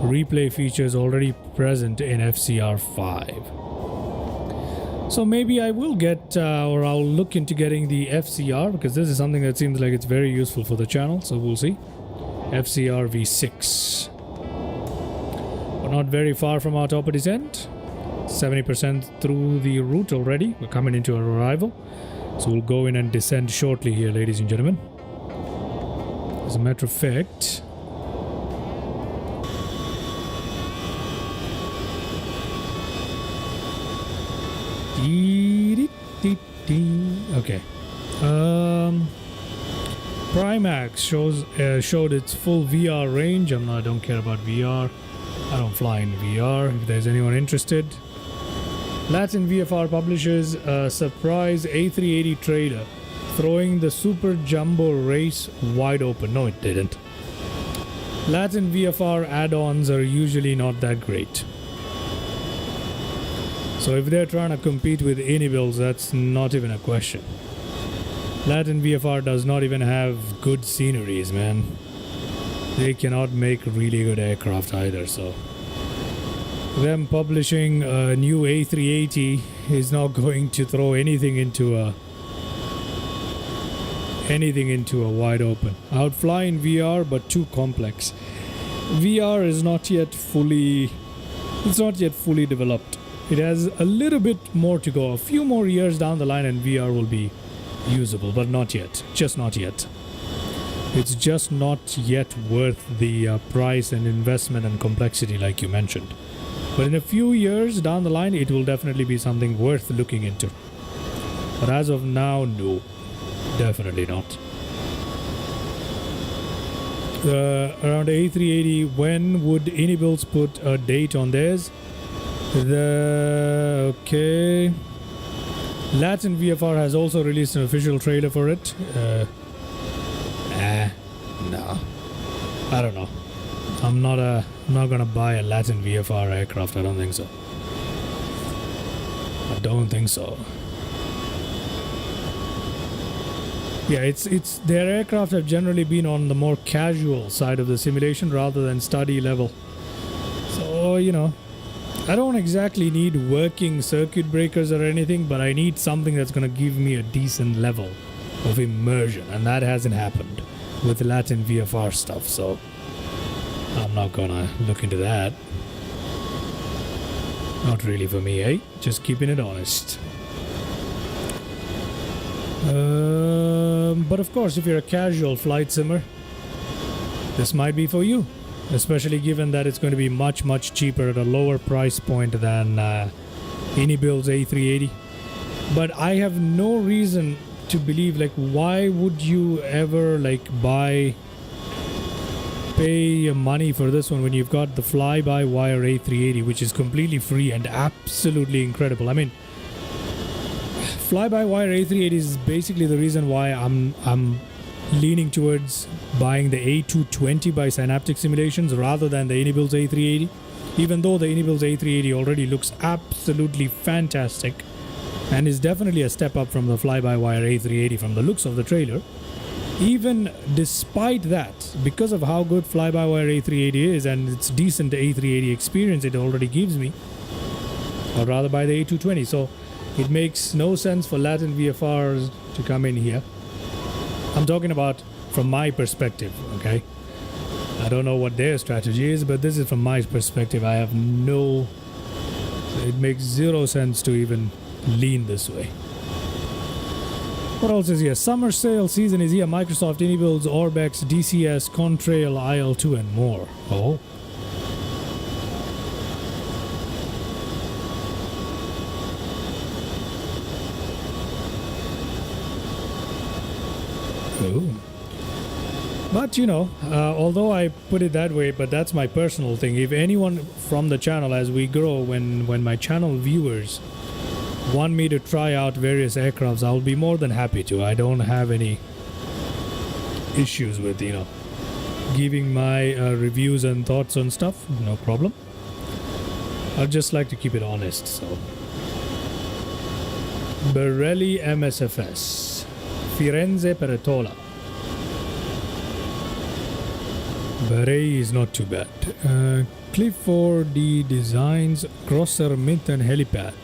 replay features already present in FCR 5. So maybe I will get or I'll look into getting the FCR, because this is something that seems like it's very useful for the channel, so we'll see. FCR V6. We're not very far from our top descent. 70% through the route already. We're coming into our arrival. So we'll go in and descend shortly here, ladies and gentlemen. As a matter of fact, okay. Primax showed its full VR range. I don't care about VR. I don't fly in VR. If there's anyone interested, Latin VFR publishes a surprise A380 trailer, throwing the Super Jumbo race wide open. No, it didn't. Latin VFR add-ons are usually not that great. So if they're trying to compete with Inibills, that's not even a question. Latin VFR does not even have good sceneries, man. They cannot make really good aircraft either, so them publishing a new A380 is not going to throw anything into a wide open. I would fly in VR, but too complex. VR is not yet fully developed. It has a little bit more to go. A few more years down the line and VR will be usable, but not yet. Just not yet. It's just not yet worth the price and investment and complexity like you mentioned. But in a few years down the line, it will definitely be something worth looking into. But as of now, no. Definitely not. Around A380, when would Inibills put a date on theirs? Okay. Latin VFR has also released an official trailer for it. No. I don't know. I'm not gonna buy a Latin VFR aircraft. I don't think so. Yeah, it's their aircraft have generally been on the more casual side of the simulation rather than study level. So, you know, I don't exactly need working circuit breakers or anything, but I need something that's going to give me a decent level of immersion, and that hasn't happened with Latin VFR stuff, so I'm not going to look into that. Not really for me, eh? Just keeping it honest. But of course, if you're a casual flight simmer, this might be for you. Especially given that it's going to be much, much cheaper at a lower price point than Inibills A380. But I have no reason to believe, like, why would you ever, like, pay money for this one when you've got the fly-by-wire A380, which is completely free and absolutely incredible. I mean, fly-by-wire A380 is basically the reason why I'm leaning towards buying the A220 by Synaptic Simulations rather than the Inibills A380. Even though the Inibills A380 already looks absolutely fantastic and is definitely a step up from the fly-by-wire A380 from the looks of the trailer. Even despite that, because of how good fly-by-wire A380 is and its decent A380 experience it already gives me, I'd rather buy the A220. So it makes no sense for Latin VFRs to come in here. I'm talking about from my perspective, okay? I don't know what their strategy is, but this is from my perspective. I have no... It makes zero sense to even lean this way. What else is here? Summer sale season is here. Microsoft, Inibills, Orbex, DCS, Contrail, IL2 and more. Oh. Ooh. But you know, although I put it that way, but that's my personal thing. If anyone from the channel, as we grow, when my channel viewers want me to try out various aircrafts, I'll be more than happy to. I don't have any issues with, you know, giving my reviews and thoughts on stuff, no problem. I'd just like to keep it honest, so. Borelli MSFS. Firenze Peretola. Beret is not too bad. Clifford D Designs Grosser Minton Helipad.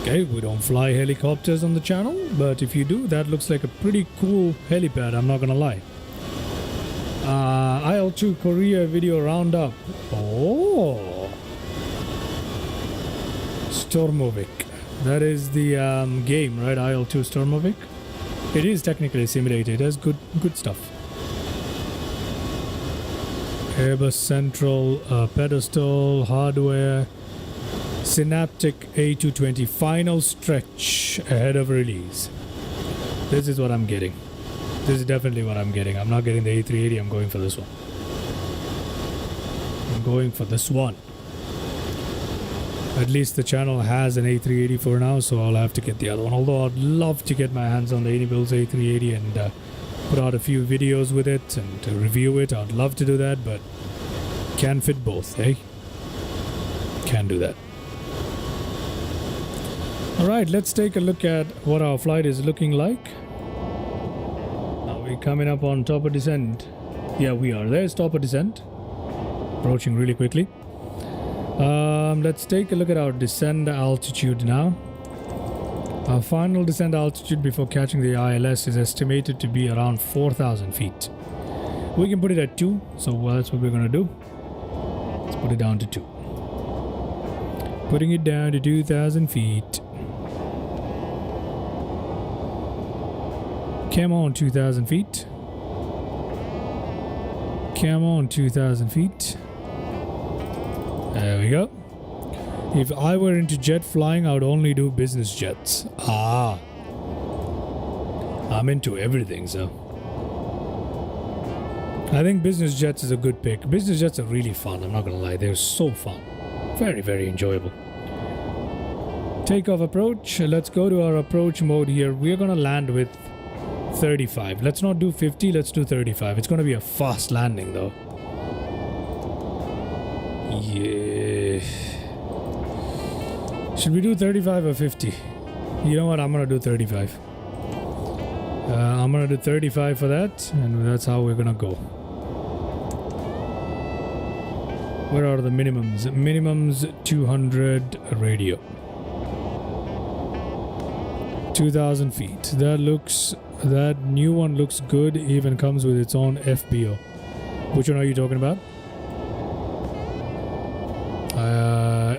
Okay, we don't fly helicopters on the channel, but if you do, that looks like a pretty cool helipad, I'm not gonna lie. IL-2 Korea video roundup. Oh, Stormovik. That is the game, right? IL-2 Stormovik. It is technically simulated. It has good stuff. Airbus Central pedestal hardware. Synaptic A220 final stretch ahead of release. This is what I'm getting. This is definitely what I'm getting. I'm not getting the A380. I'm going for this one. I'm going for this one. At least the channel has an A380 for now, so I'll have to get the other one. Although I'd love to get my hands on the Anybuilds A380 and put out a few videos with it and to review it. I'd love to do that, but can't fit both, eh? Can't do that. Alright, let's take a look at what our flight is looking like. Are we coming up on top of descent? Yeah, we are. There's top of descent. Approaching really quickly. Let's take a look at our descent altitude now. Our final descent altitude before catching the ILS is estimated to be around 4,000 feet. We can put it at 2, so that's what we're going to do. Let's put it down to 2. Putting it down to 2,000 feet. Come on, 2,000 feet. Come on, 2,000 feet. There we go. If I were into jet flying, I would only do business jets. Ah. I'm into everything, so. I think business jets is a good pick. Business jets are really fun, I'm not gonna lie. They're so fun. Very, very enjoyable. Takeoff approach. Let's go to our approach mode here. We're gonna land with 35. Let's not do 50, let's do 35. It's gonna be a fast landing though. Yeah. Should we do 35 or 50? You know what? I'm gonna do 35. I'm gonna do 35 for that, and that's how we're gonna go. Where are the minimums? Minimums 200 radio. 2,000 feet. That new one looks good. Even comes with its own FBO. Which one are you talking about?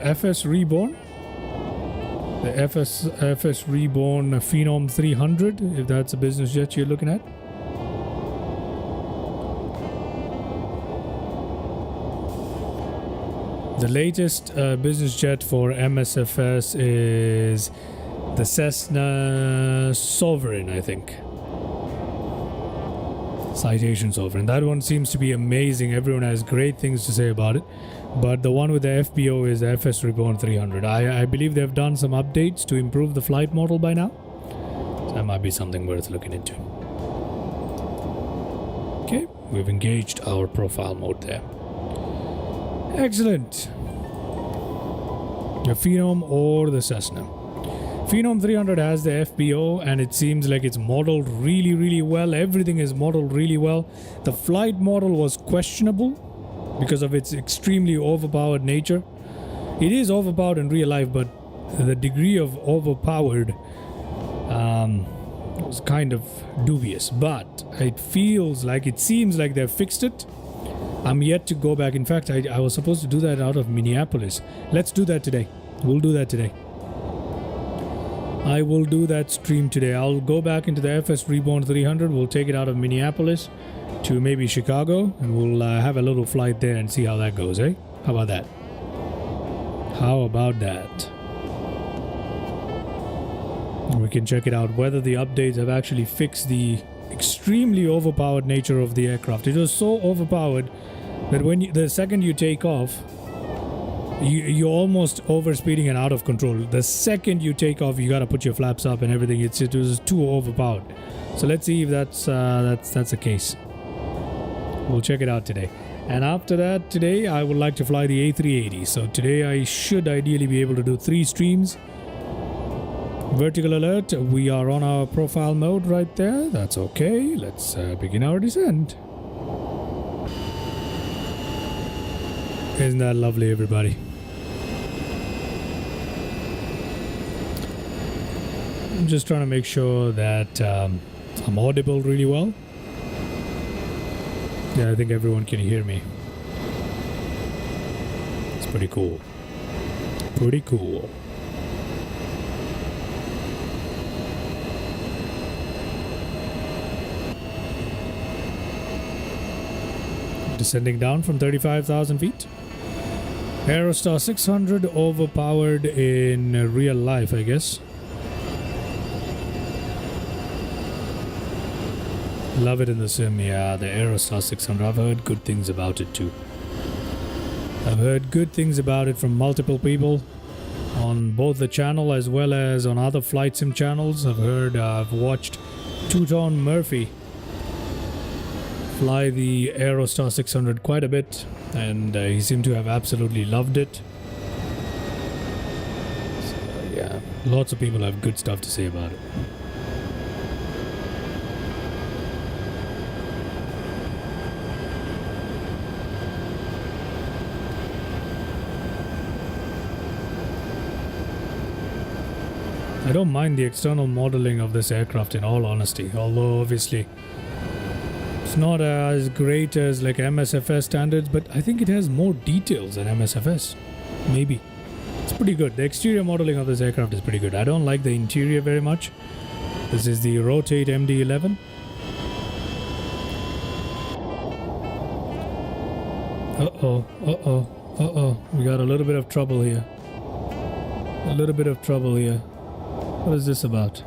FS Reborn. The FS Reborn Phenom 300, if that's a business jet you're looking at. The latest business jet for MSFS is the Cessna Sovereign, I think. Citation Sovereign. That one seems to be amazing. Everyone has great things to say about it. But the one with the FBO is the FS Reborn 300. I believe they've done some updates to improve the flight model by now. So that might be something worth looking into. Okay, we've engaged our profile mode there. Excellent. The Phenom or the Cessna. Phenom 300 has the FBO and it seems like it's modeled really, really well. Everything is modeled really well. The flight model was questionable because of its extremely overpowered nature. It is overpowered in real life, but the degree of overpowered was kind of dubious. But it seems like they've fixed it. I'm yet to go back. In fact, I was supposed to do that out of Minneapolis. Let's do that today. We'll do that today. I will do that stream today. I'll go back into the FS Reborn 300. We'll take it out of Minneapolis to maybe Chicago, and we'll have a little flight there and see how that goes, eh? How about that? How about that? We can check it out, whether the updates have actually fixed the extremely overpowered nature of the aircraft. It was so overpowered that when the second you take off, you're almost overspeeding and out of control. The second you take off, you gotta put your flaps up and everything. It was too overpowered. So let's see if that's the case. We'll check it out today. And after that, today I would like to fly the A380. So today I should ideally be able to do 3 streams. Vertical alert, we are on our profile mode right there. That's okay. Let's begin our descent. Isn't that lovely, everybody? I'm just trying to make sure that I'm audible really well. Yeah, I think everyone can hear me. It's pretty cool. Pretty cool. Descending down from 35,000 feet. Aerostar 600 overpowered in real life, I guess. Love it in the sim, yeah, the Aerostar 600. I've heard good things about it too. I've heard good things about it from multiple people on both the channel as well as on other flight sim channels. I've watched Two-Tone Murphy fly the Aerostar 600 quite a bit, and he seemed to have absolutely loved it. So yeah, lots of people have good stuff to say about it. I don't mind the external modeling of this aircraft in all honesty, although obviously it's not as great as like MSFS standards, but I think it has more details than MSFS. Maybe. It's pretty good. The exterior modeling of this aircraft is pretty good. I don't like the interior very much. This is the Rotate MD-11. We got a little bit of trouble here. What is this about?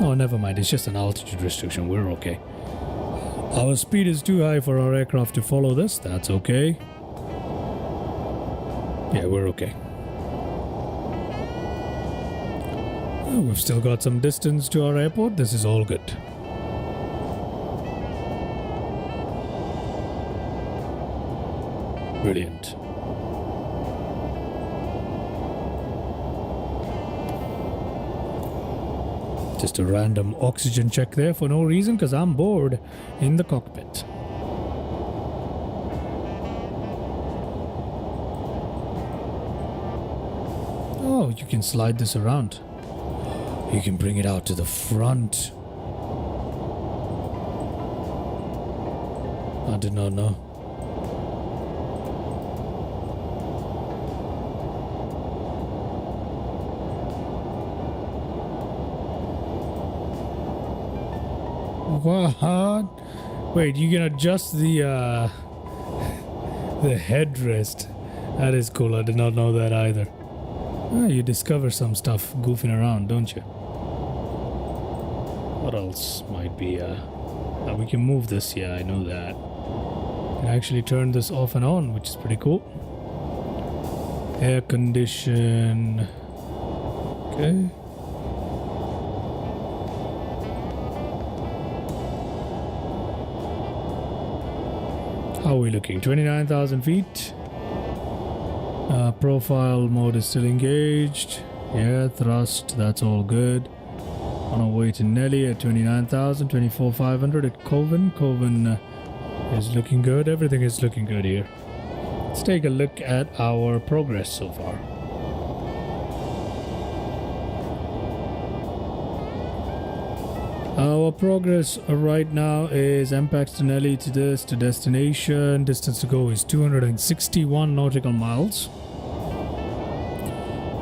Oh, never mind. It's just an altitude restriction. We're okay. Our speed is too high for our aircraft to follow this. That's okay. Yeah, we're okay. Oh, we've still got some distance to our airport. This is all good. Brilliant. Just a random oxygen check there for no reason, because I'm bored in the cockpit. Oh, you can slide this around. You can bring it out to the front. I did not know. What? Wait, you can adjust the headrest. That is cool. I did not know that either. Ah, you discover some stuff goofing around, don't you? What else might be? We can move this. Yeah, I know that. You can actually turn this off and on, which is pretty cool. Air condition. Okay. How are we looking? 29,000 feet. Profile mode is still engaged. Yeah, thrust, that's all good. On our way to Nelly at 29,000, 24,500 at Coven. Coven is looking good. Everything is looking good here. Let's take a look at our progress so far. Our progress right now is MPAX to Nelly to this to destination. Distance to go is 261 nautical miles.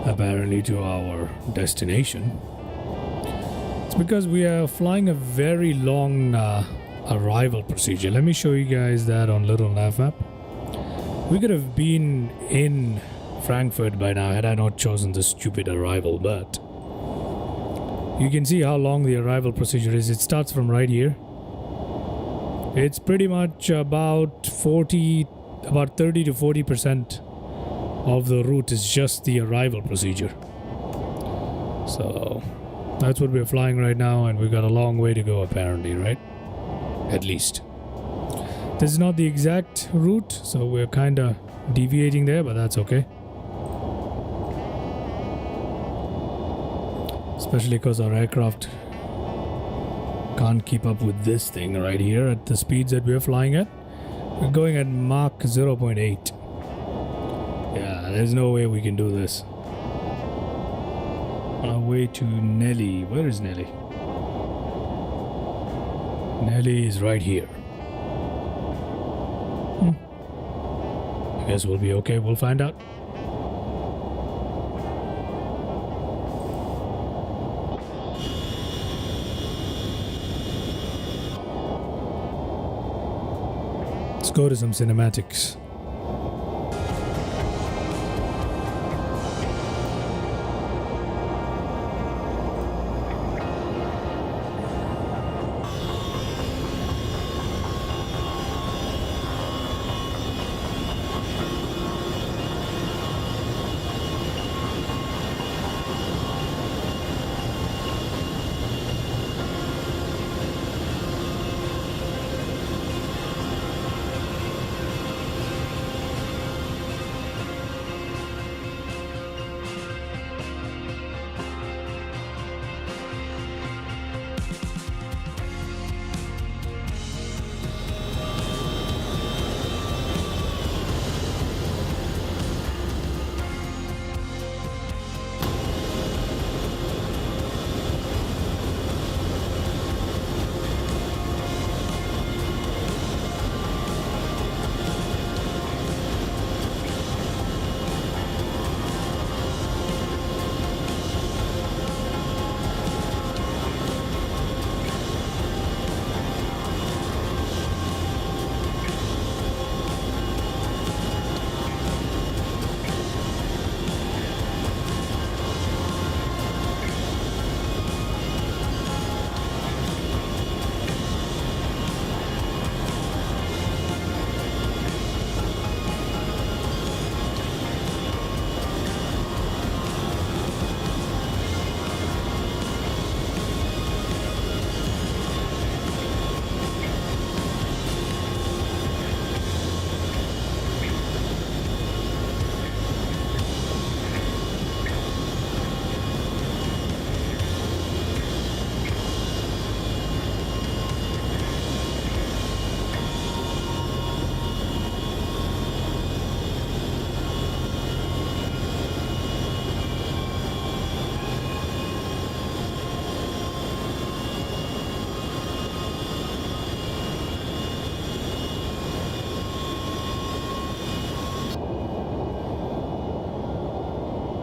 Apparently to our destination. It's because we are flying a very long arrival procedure. Let me show you guys that on little nav map. We could have been in Frankfurt by now had I not chosen the stupid arrival, but you can see how long the arrival procedure is. It starts from right here. It's pretty much about 30 to 40% of the route is just the arrival procedure. So that's what we're flying right now, and we've got a long way to go apparently, right? at least. This is not the exact route, so we're kind of deviating there, but that's okay. Especially because our aircraft can't keep up with this thing right here at the speeds that we're flying at. We're going at Mach 0.8. Yeah, there's no way we can do this. On our way to Nelly. Where is Nelly? Nelly is right here. I guess we'll be okay. We'll find out. Let's go to some cinematics.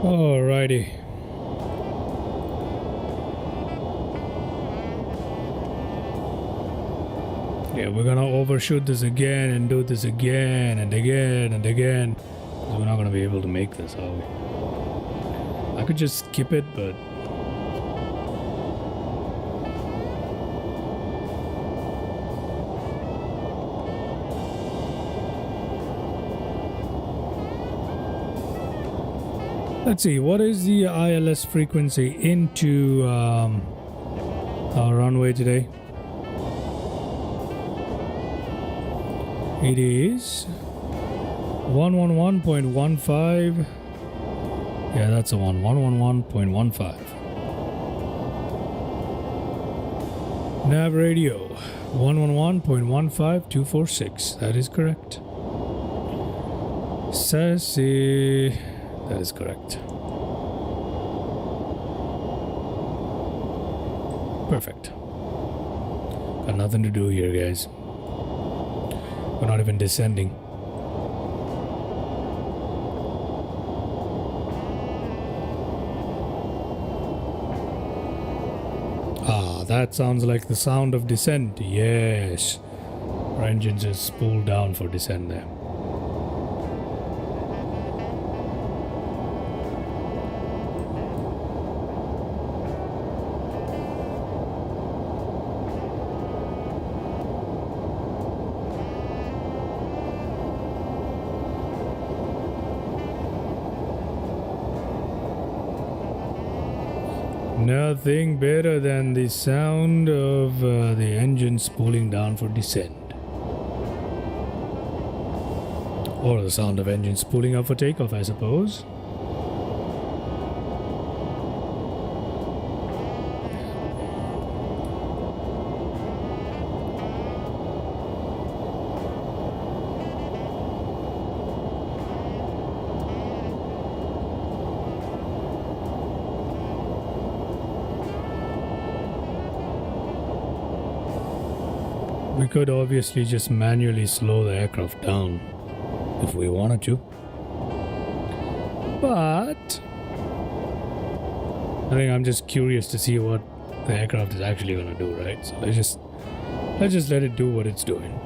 Alrighty. Yeah, we're gonna overshoot this again and do this again and again and again. 'Cause we're not gonna be able to make this, are we? I could just skip it, but let's see, what is the ILS frequency into our runway today? It is 111.15. Yeah, that's a 111.15. Nav radio 111.15246. That is correct. Sassy. That is correct. Perfect. Got nothing to do here, guys. We're not even descending. Ah, that sounds like the sound of descent. Yes. Our engine just pulled down for descent there. Nothing better than the sound of the engine spooling down for descent. Or the sound of engine spooling up for takeoff, I suppose. We could obviously just manually slow the aircraft down if we wanted to. But I think I'm just curious to see what the aircraft is actually going to do, right? So let's just let it do what it's doing.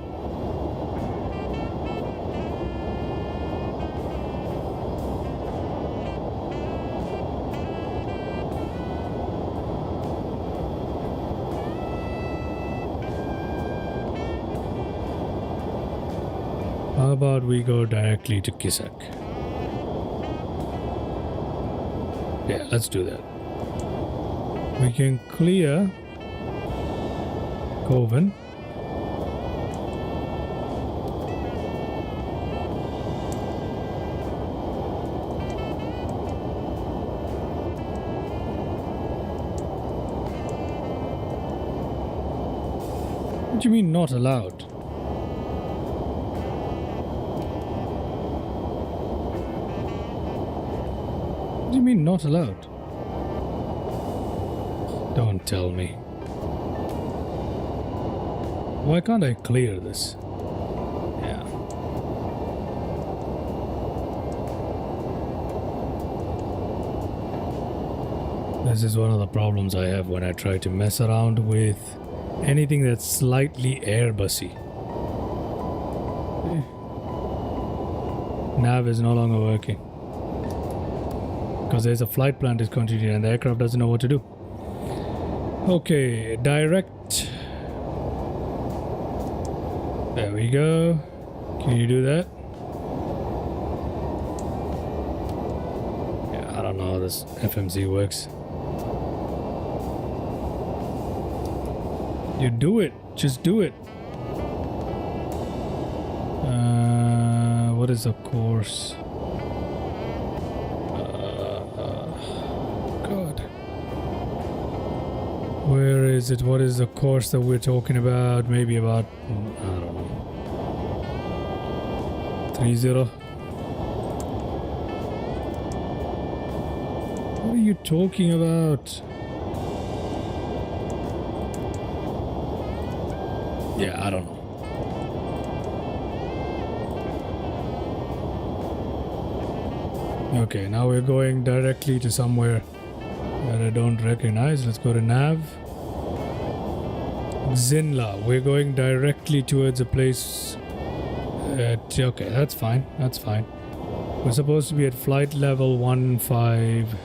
How about we go directly to Kisak? Yeah, let's do that. We can clear Kovan. What do you mean not allowed? What do you mean not allowed? Don't tell me. Why can't I clear this? Yeah. This is one of the problems I have when I try to mess around with anything that's slightly Airbusy. Nav is no longer working. Because there's a flight plan discontinued and the aircraft doesn't know what to do. Okay, direct. There we go. Can you do that? Yeah, I don't know how this FMC works. You do it. Just do it. What is the course? God. Where is it? What is the course that we're talking about? Maybe about, I don't know. 30. What are you talking about? Yeah, I don't know. Okay, now we're going directly to somewhere that I don't recognize. Let's go to Nav. Zinla. We're going directly towards a place okay, that's fine. That's fine. We're supposed to be at flight level 150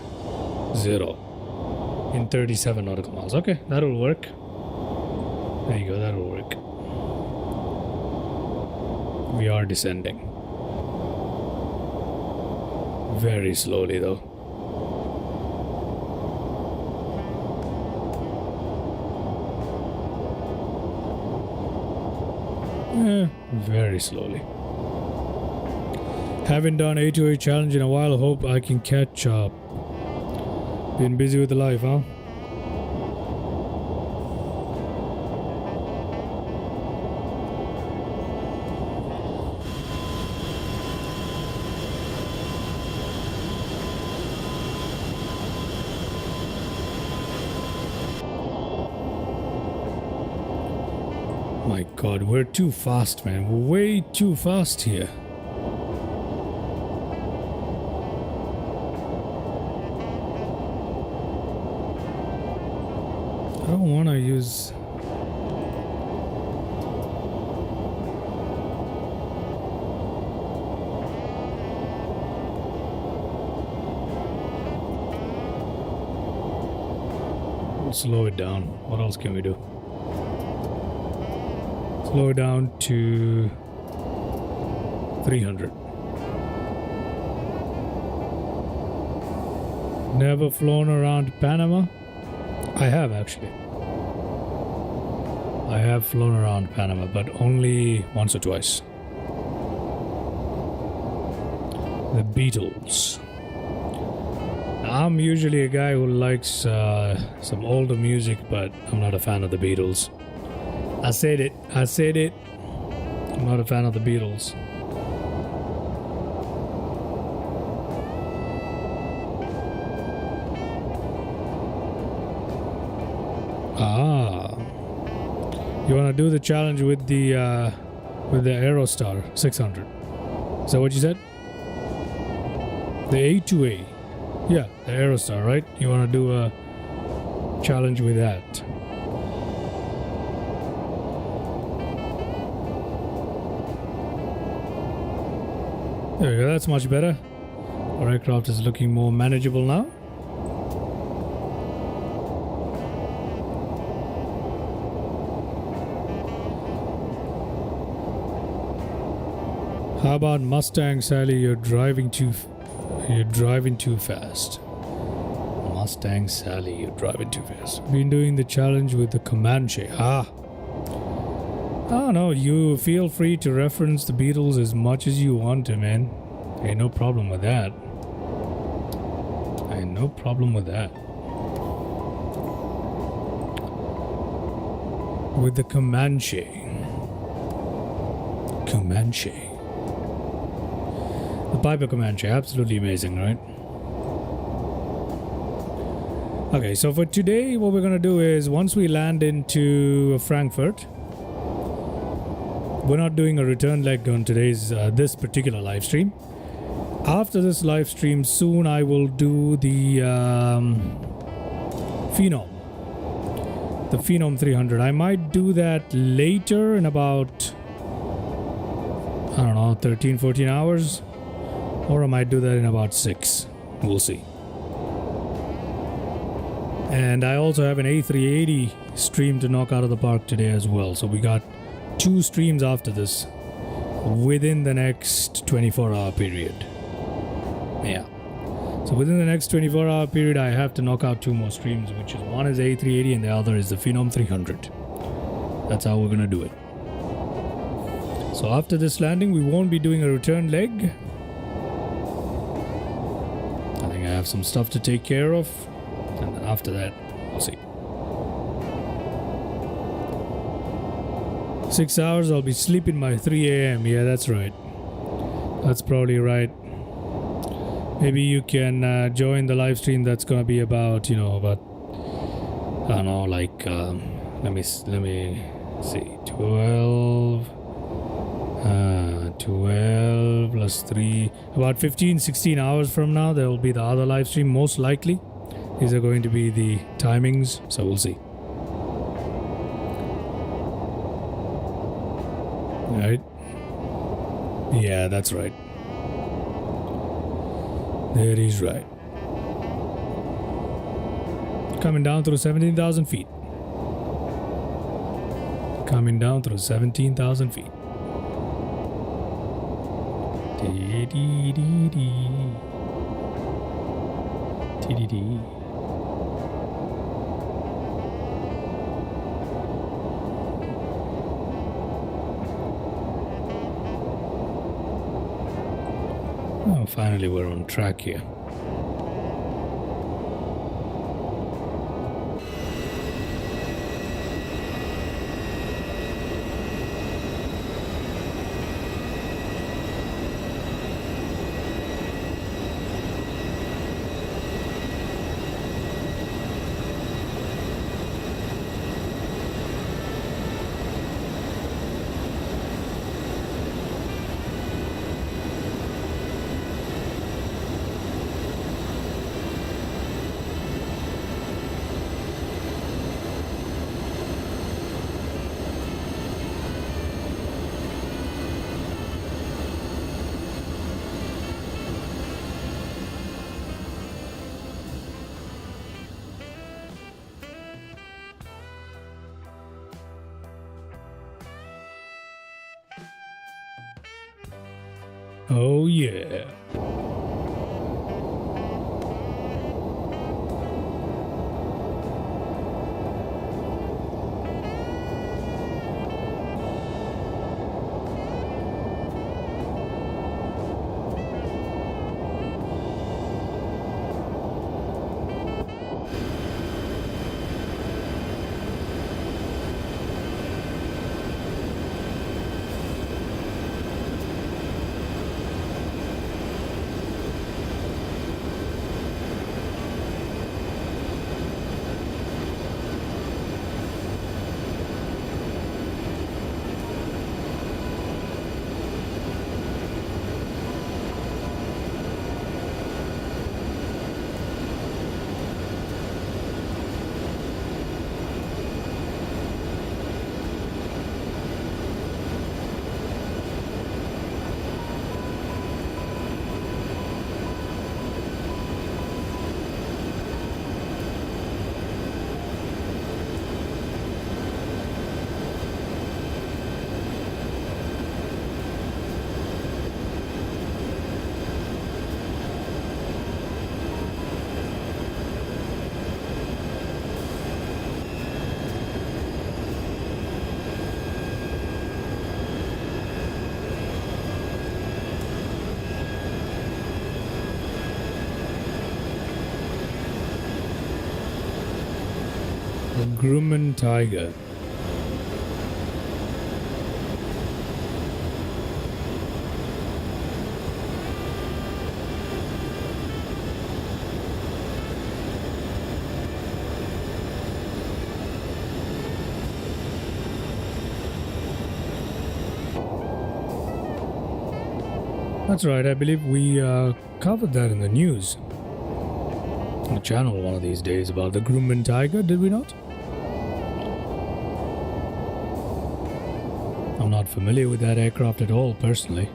in 37 nautical miles. Okay, that'll work. There you go, that'll work. We are descending. Very slowly though. Very slowly. Haven't done A2A challenge in a while. Hope I can catch up. Been busy with the life, huh? My God, we're too fast, man. We're way too fast here. I don't want to use... Slow it down. What else can we do? Slow down to 300. Never flown around Panama? I have actually. I have flown around Panama, but only once or twice. The Beatles. I'm usually a guy who likes some older music, but I'm not a fan of the Beatles. I said it. I'm not a fan of the Beatles. You want to do the challenge with the Aerostar 600? Is that what you said? The A2A. Yeah, the Aerostar, right? You want to do a challenge with that. There we go, that's much better. Our aircraft is looking more manageable now. How about Mustang Sally? You're driving too fast. Mustang Sally, you're driving too fast. Been doing the challenge with the Comanche. I don't know. You feel free to reference the Beatles as much as you want to, man. Ain't no problem with that. Ain't no problem with that. With the Comanche. The Piper Comanche, absolutely amazing, right? Okay, so for today, what we're gonna do is once we land into Frankfurt, we're not doing a return leg on today's this particular live stream. After this live stream, soon I will do the Phenom, the Phenom 300. I might do that later in about, I don't know, 13-14 hours. Or I might do that in about 6. We'll see. And I also have an A380 stream to knock out of the park today as well. So we got 2 streams after this within the next 24-hour period. Yeah. So within the next 24-hour period, I have to knock out 2 more streams, which is one is A380 and the other is the Phenom 300. That's how we're going to do it. So after this landing, we won't be doing a return leg. I have some stuff to take care of, and then after that, we'll see. 6 hours, I'll be sleeping by 3 a.m. Yeah, that's right. That's probably right. Maybe you can join the live stream. That's gonna be about, I don't know, like let me see, 12 plus 3, about 15-16 hours from now there will be the other live stream, most likely. These are going to be the timings, so we'll see. Right? Yeah, that's right. That is right. Coming down through 17,000 feet. Coming down through 17,000 feet. Oh, finally we're on track here. Oh yeah. Grumman Tiger. That's right, I believe we covered that in the news. On the channel one of these days about the Grumman Tiger, did we not? I'm not familiar with that aircraft at all, personally.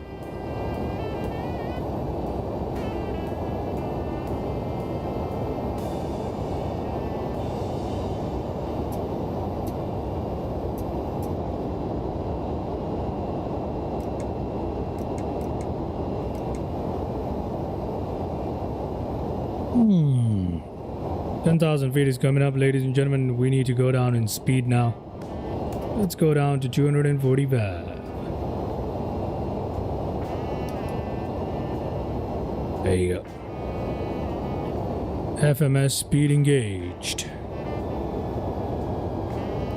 Hmm. 10,000 feet is coming up, ladies and gentlemen. We need to go down in speed now. Let's go down to 245. There you go. FMS speed engaged.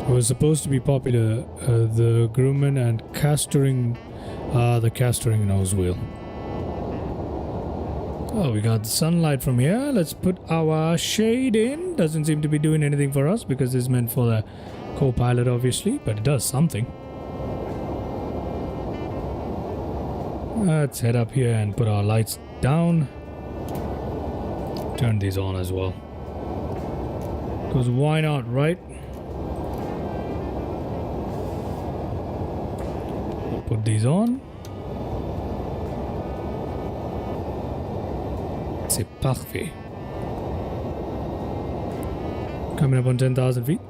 It was supposed to be popular, the Grumman and Castering, the Castering nose wheel. Oh, we got sunlight from here. Let's put our shade in. Doesn't seem to be doing anything for us because it's meant for the co-pilot, obviously, but it does something. Let's head up here and put our lights down. Turn these on as well. Because why not, right? We'll put these on. C'est parfait. Coming up on 10,000 feet.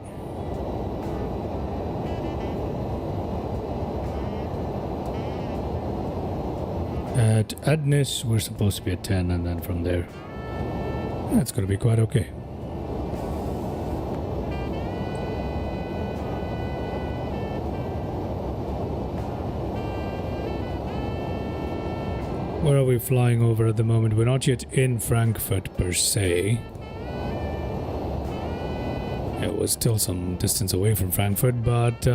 At ADDONS, we're supposed to be at 10, and then from there, that's going to be quite okay. Where are we flying over at the moment? We're not yet in Frankfurt per se. It was still some distance away from Frankfurt, but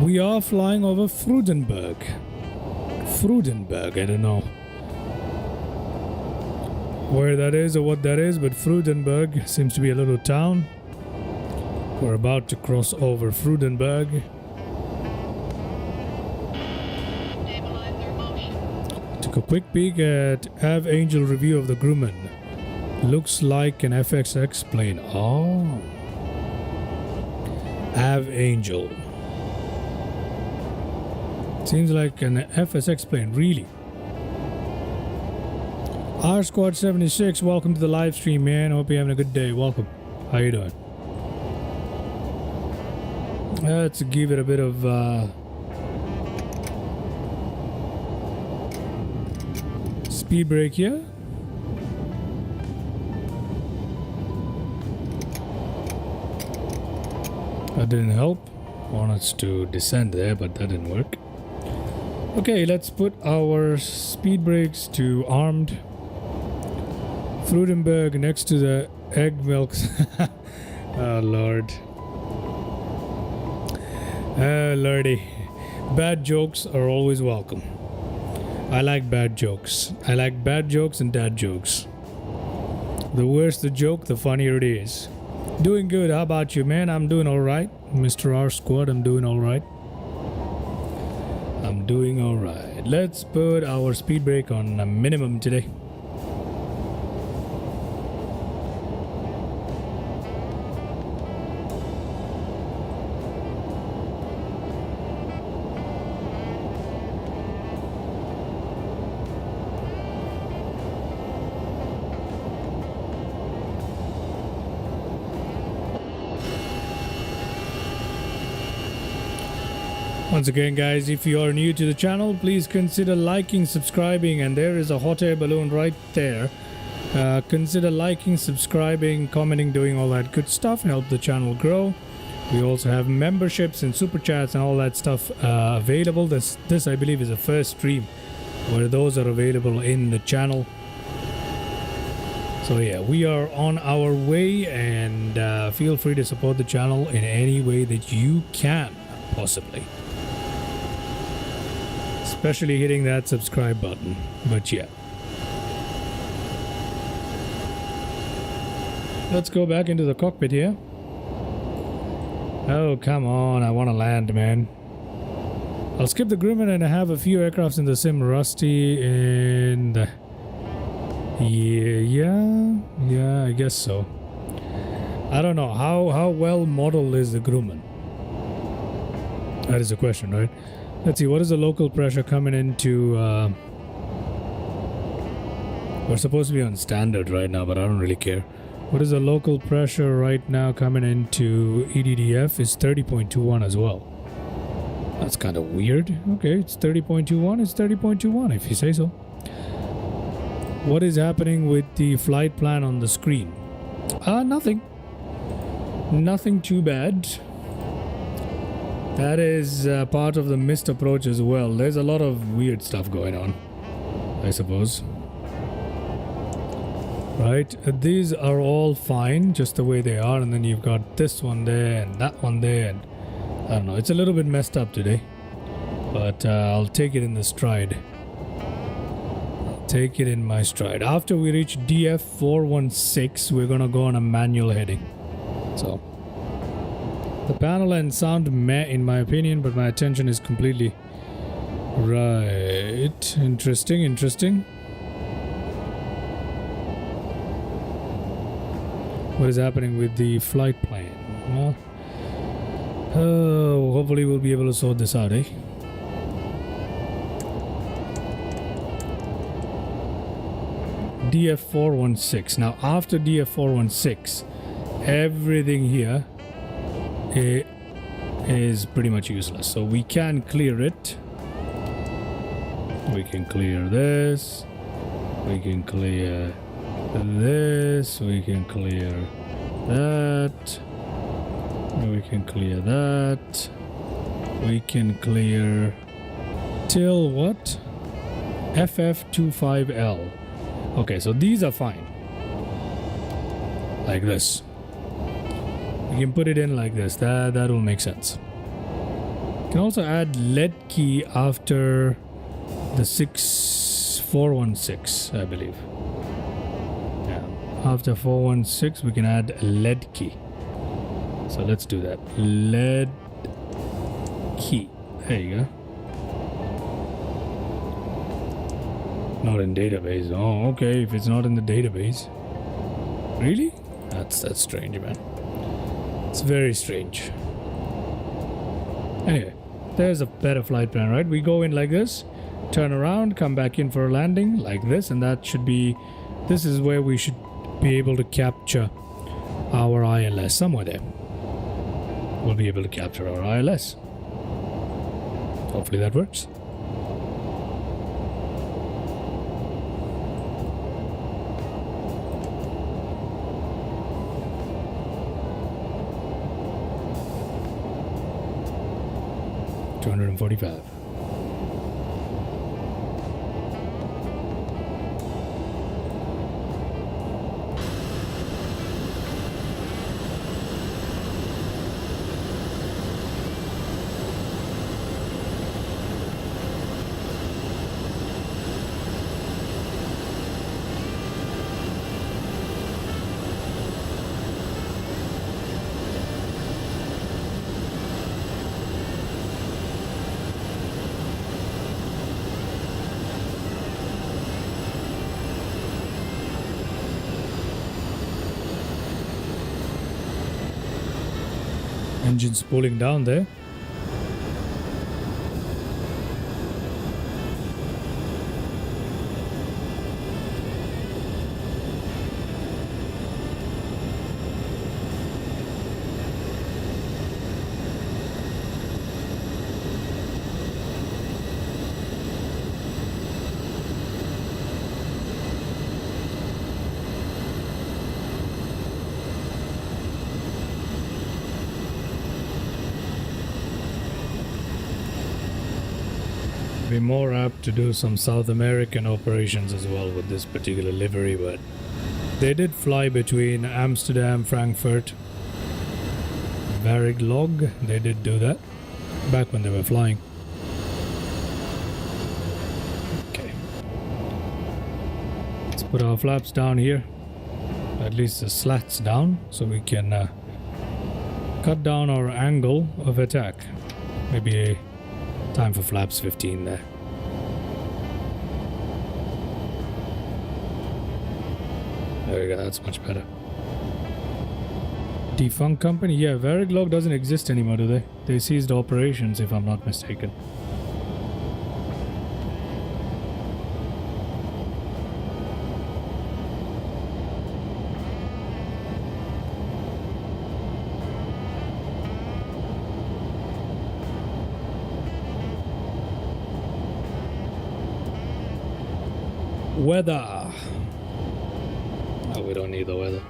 we are flying over Freudenberg. Freudenberg, I don't know where that is or what that is, but Freudenberg seems to be a little town. We're about to cross over Freudenberg. Took a quick peek at Av Angel review of the Grumman. Looks like an FXX plane. Oh. Av Angel. Seems like an FSX plane, really. R Squad 76, welcome to the live stream, man. Hope you're having a good day. Welcome. How you doing? Let's give it a bit of speed brake here. That didn't help. Want us to descend there, but that didn't work. Okay, let's put our speed brakes to armed. Freudenberg next to the egg milks. Oh lord. Oh lordy. Bad jokes are always welcome. I like bad jokes. I like bad jokes and dad jokes. The worse the joke, the funnier it is. Doing good. How about you, man? I'm doing alright. Mr. R Squad, I'm doing alright. I'm doing alright. Let's put our speed brake on a minimum today. Once again, guys, if you are new to the channel, please consider liking, subscribing, and there is a hot air balloon right there. Consider liking, subscribing, commenting, doing all that good stuff, help the channel grow. We also have memberships and super chats and all that stuff available. This I believe is the first stream where those are available in the channel. So yeah, we are on our way, and feel free to support the channel in any way that you can, possibly. Especially hitting that subscribe button. But yeah. Let's go back into the cockpit here. Oh, come on. I want to land, man. I'll skip the Grumman and have a few aircrafts in the sim. Rusty and... Yeah, I guess so. I don't know. How well modeled is the Grumman? That is the question, right? Let's see. What is the local pressure coming into... We're supposed to be on standard right now, but I don't really care. What is the local pressure right now coming into EDDF? Is 30.21 as well. That's kind of weird. Okay, it's 30.21. It's 30.21 if you say so. What is happening with the flight plan on the screen? Nothing. Nothing too bad. That is part of the missed approach as well. There's a lot of weird stuff going on, I suppose. Right, these are all fine just the way they are, and then you've got this one there and that one there, and I don't know, it's a little bit messed up today, but I'll take it in the stride. Take it in my stride. After we reach DF416, we're gonna go on a manual heading. So the panel and sound meh in my opinion, but my attention is completely right. Interesting. What is happening with the flight plan? Well, hopefully we'll be able to sort this out, eh? DF416. Now, after DF416, everything here is pretty much useless. So we can clear it. We can clear this. We can clear this. We can clear that. We can clear that. We can clear till what? FF25L. Okay, so these are fine. Like this. You can put it in like this. That will make sense. You can also add lead key after the 6416, I believe. Yeah. After 416, we can add lead key. So let's do that. Lead key. There you go. Not in database. Oh, okay. If it's not in the database. Really? That's strange, man. It's very strange. Anyway, there's a better flight plan, right? We go in like this, turn around, come back in for a landing like this, and that should be... This is where we should be able to capture our ILS. Somewhere there. We'll be able to capture our ILS. Hopefully that works. $245. Engine's pulling down there. Be more apt to do some South American operations as well with this particular livery, but They did fly between Amsterdam, Frankfurt, Log. They did do that back when they were flying. Okay. Let's put our flaps down here. At least the slats down, so we can cut down our angle of attack. Maybe time for flaps 15 there. There we go, that's much better. Defunct company? Yeah, Log doesn't exist anymore, do they? They ceased operations, if I'm not mistaken. Weather. Oh, we don't need the weather.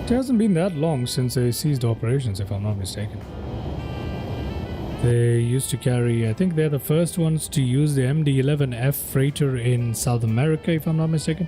It hasn't been that long since they ceased operations, if I'm not mistaken. They used to carry, I think they're the first ones to use the MD-11F freighter in South America, if I'm not mistaken.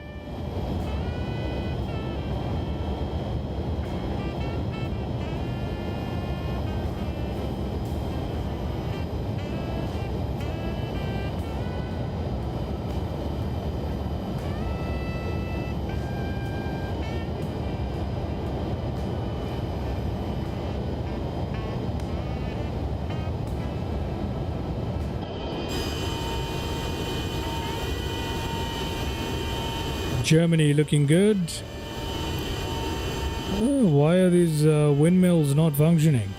Germany looking good. Oh, why are these windmills not functioning?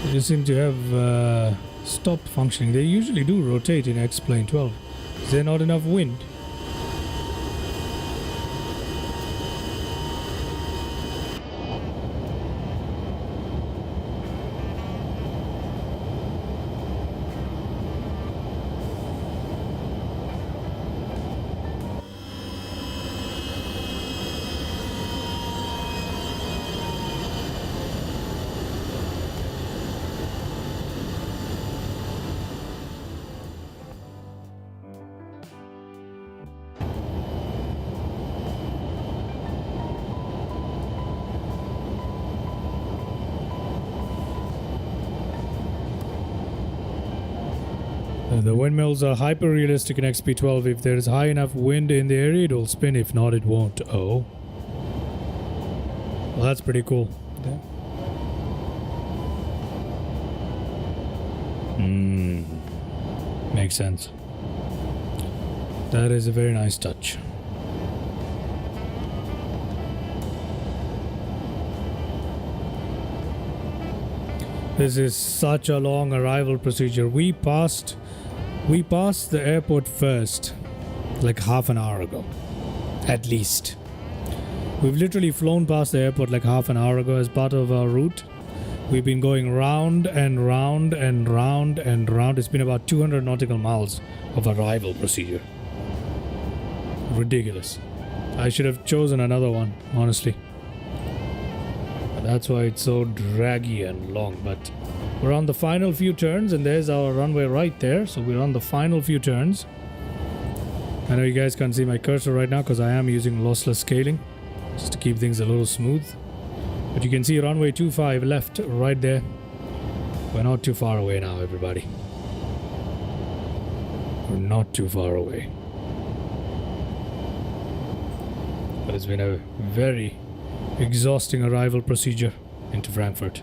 They just seem to have stopped functioning. They usually do rotate in X-Plane 12. Is there not enough wind? The windmills are hyper-realistic in XP12. If there is high enough wind in the area, it will spin. If not, it won't. Oh. Well, that's pretty cool. Makes sense. That is a very nice touch. This is such a long arrival procedure. We passed the airport first, like half an hour ago, at least. We've literally flown past the airport like half an hour ago as part of our route. We've been going round and round and round and round. It's been about 200 nautical miles of arrival procedure. Ridiculous. I should have chosen another one, honestly. That's why it's so draggy and long. But we're on the final few turns, and there's our runway right there. So we're on the final few turns. I know you guys can't see my cursor right now because I am using lossless scaling just to keep things a little smooth. But you can see runway 25 left right there. We're not too far away now, everybody. We're not too far away. But it's been a very exhausting arrival procedure into Frankfurt.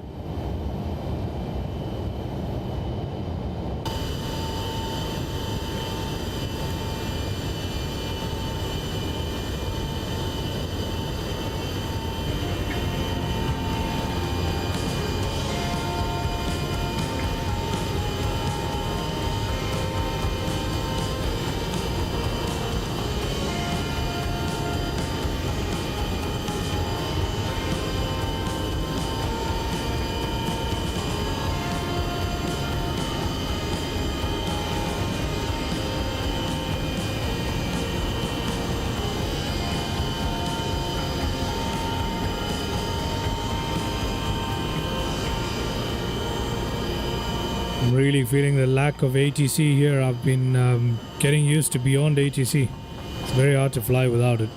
I'm really feeling the lack of ATC here. I've been getting used to beyond ATC. It's very hard to fly without it.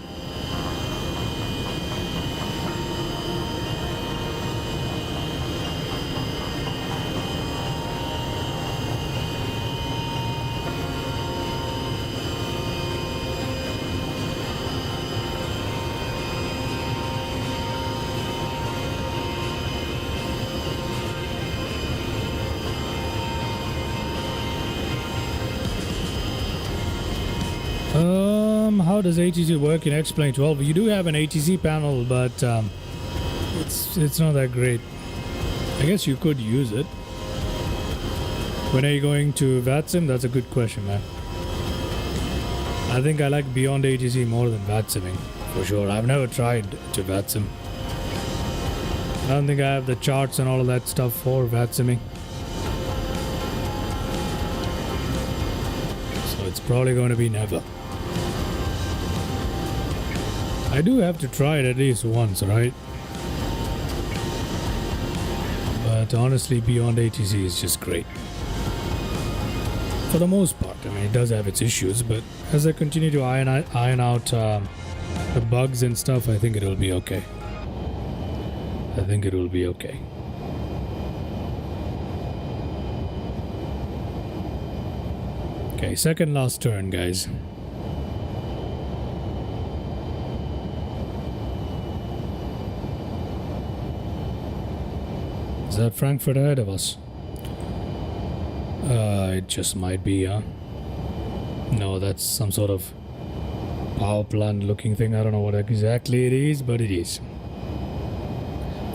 How does ATC work in X-Plane 12? You do have an ATC panel, but it's not that great. I guess you could use it. When are you going to VATSIM? That's a good question, man. I think I like beyond ATC more than VATSIMing, for sure. I've never tried to VATSIM. I don't think I have the charts and all of that stuff for VATSIMing. So it's probably going to be never. I do have to try it at least once, right? But honestly, beyond ATC is just great. For the most part. I mean, it does have its issues, but as I continue to iron out the bugs and stuff, I think it'll be okay. I think it will be okay. Okay, second last turn, guys. Is that Frankfurt ahead of us? It just might be, huh? No, that's some sort of power plant looking thing. I don't know what exactly it is, but it is.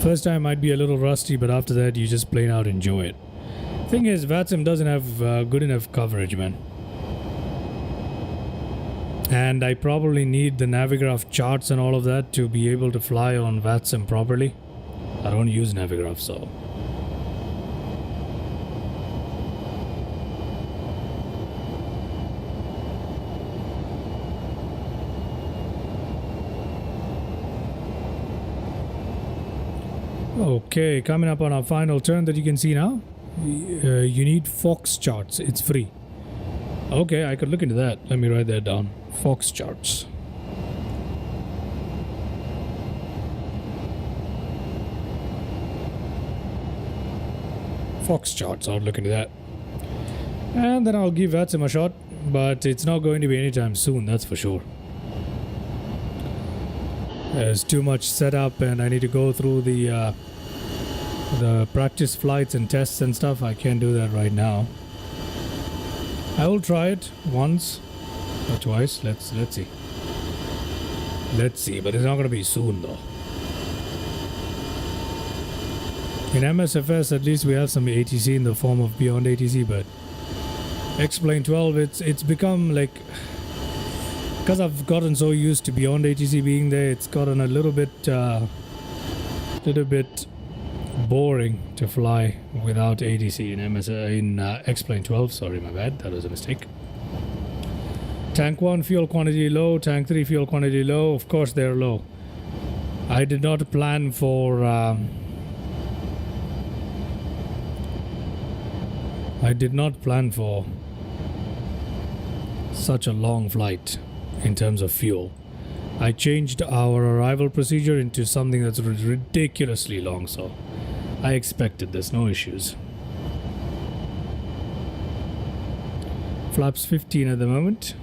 First time might be a little rusty, but after that you just plain out enjoy it. Thing is, VATSIM doesn't have good enough coverage, man. And I probably need the Navigraph charts and all of that to be able to fly on VATSIM properly. I don't use Navigraph, so... Okay, coming up on our final turn that you can see now. You need Fox charts. It's free. Okay, I could look into that. Let me write that down. Fox charts. Fox charts. I'll look into that. And then I'll give VATSIM a shot. But it's not going to be anytime soon, that's for sure. There's too much setup and I need to go through the practice flights and tests and stuff. I can't do that right now. I will try it once or twice. Let's see. Let's see, but it's not going to be soon though. In MSFS at least we have some ATC in the form of beyond ATC, but X-Plane 12 it's become like, because I've gotten so used to beyond ATC being there, it's gotten a little bit boring to fly without ATC in X-Plane 12. Sorry, my bad, that was a mistake. Tank 1 fuel quantity low, Tank 3 fuel quantity low. Of course they're low. I did not plan for such a long flight in terms of fuel. I changed our arrival procedure into something that's ridiculously long, so I expected this, no issues. Flaps 15 at the moment.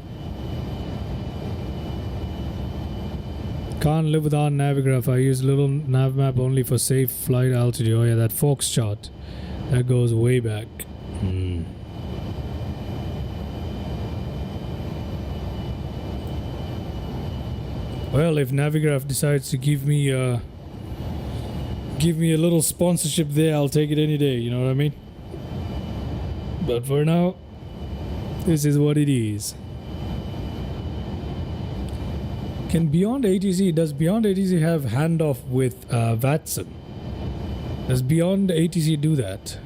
Can't live without Navigraph. I use little nav map only for safe flight altitude. Oh yeah, that Fox chart. That goes way back. Well, if Navigraph decides to give me a little sponsorship there, I'll take it any day, you know what I mean? But for now, this is what it is. Does Beyond ATC have handoff with VATSIM? Does Beyond ATC do that?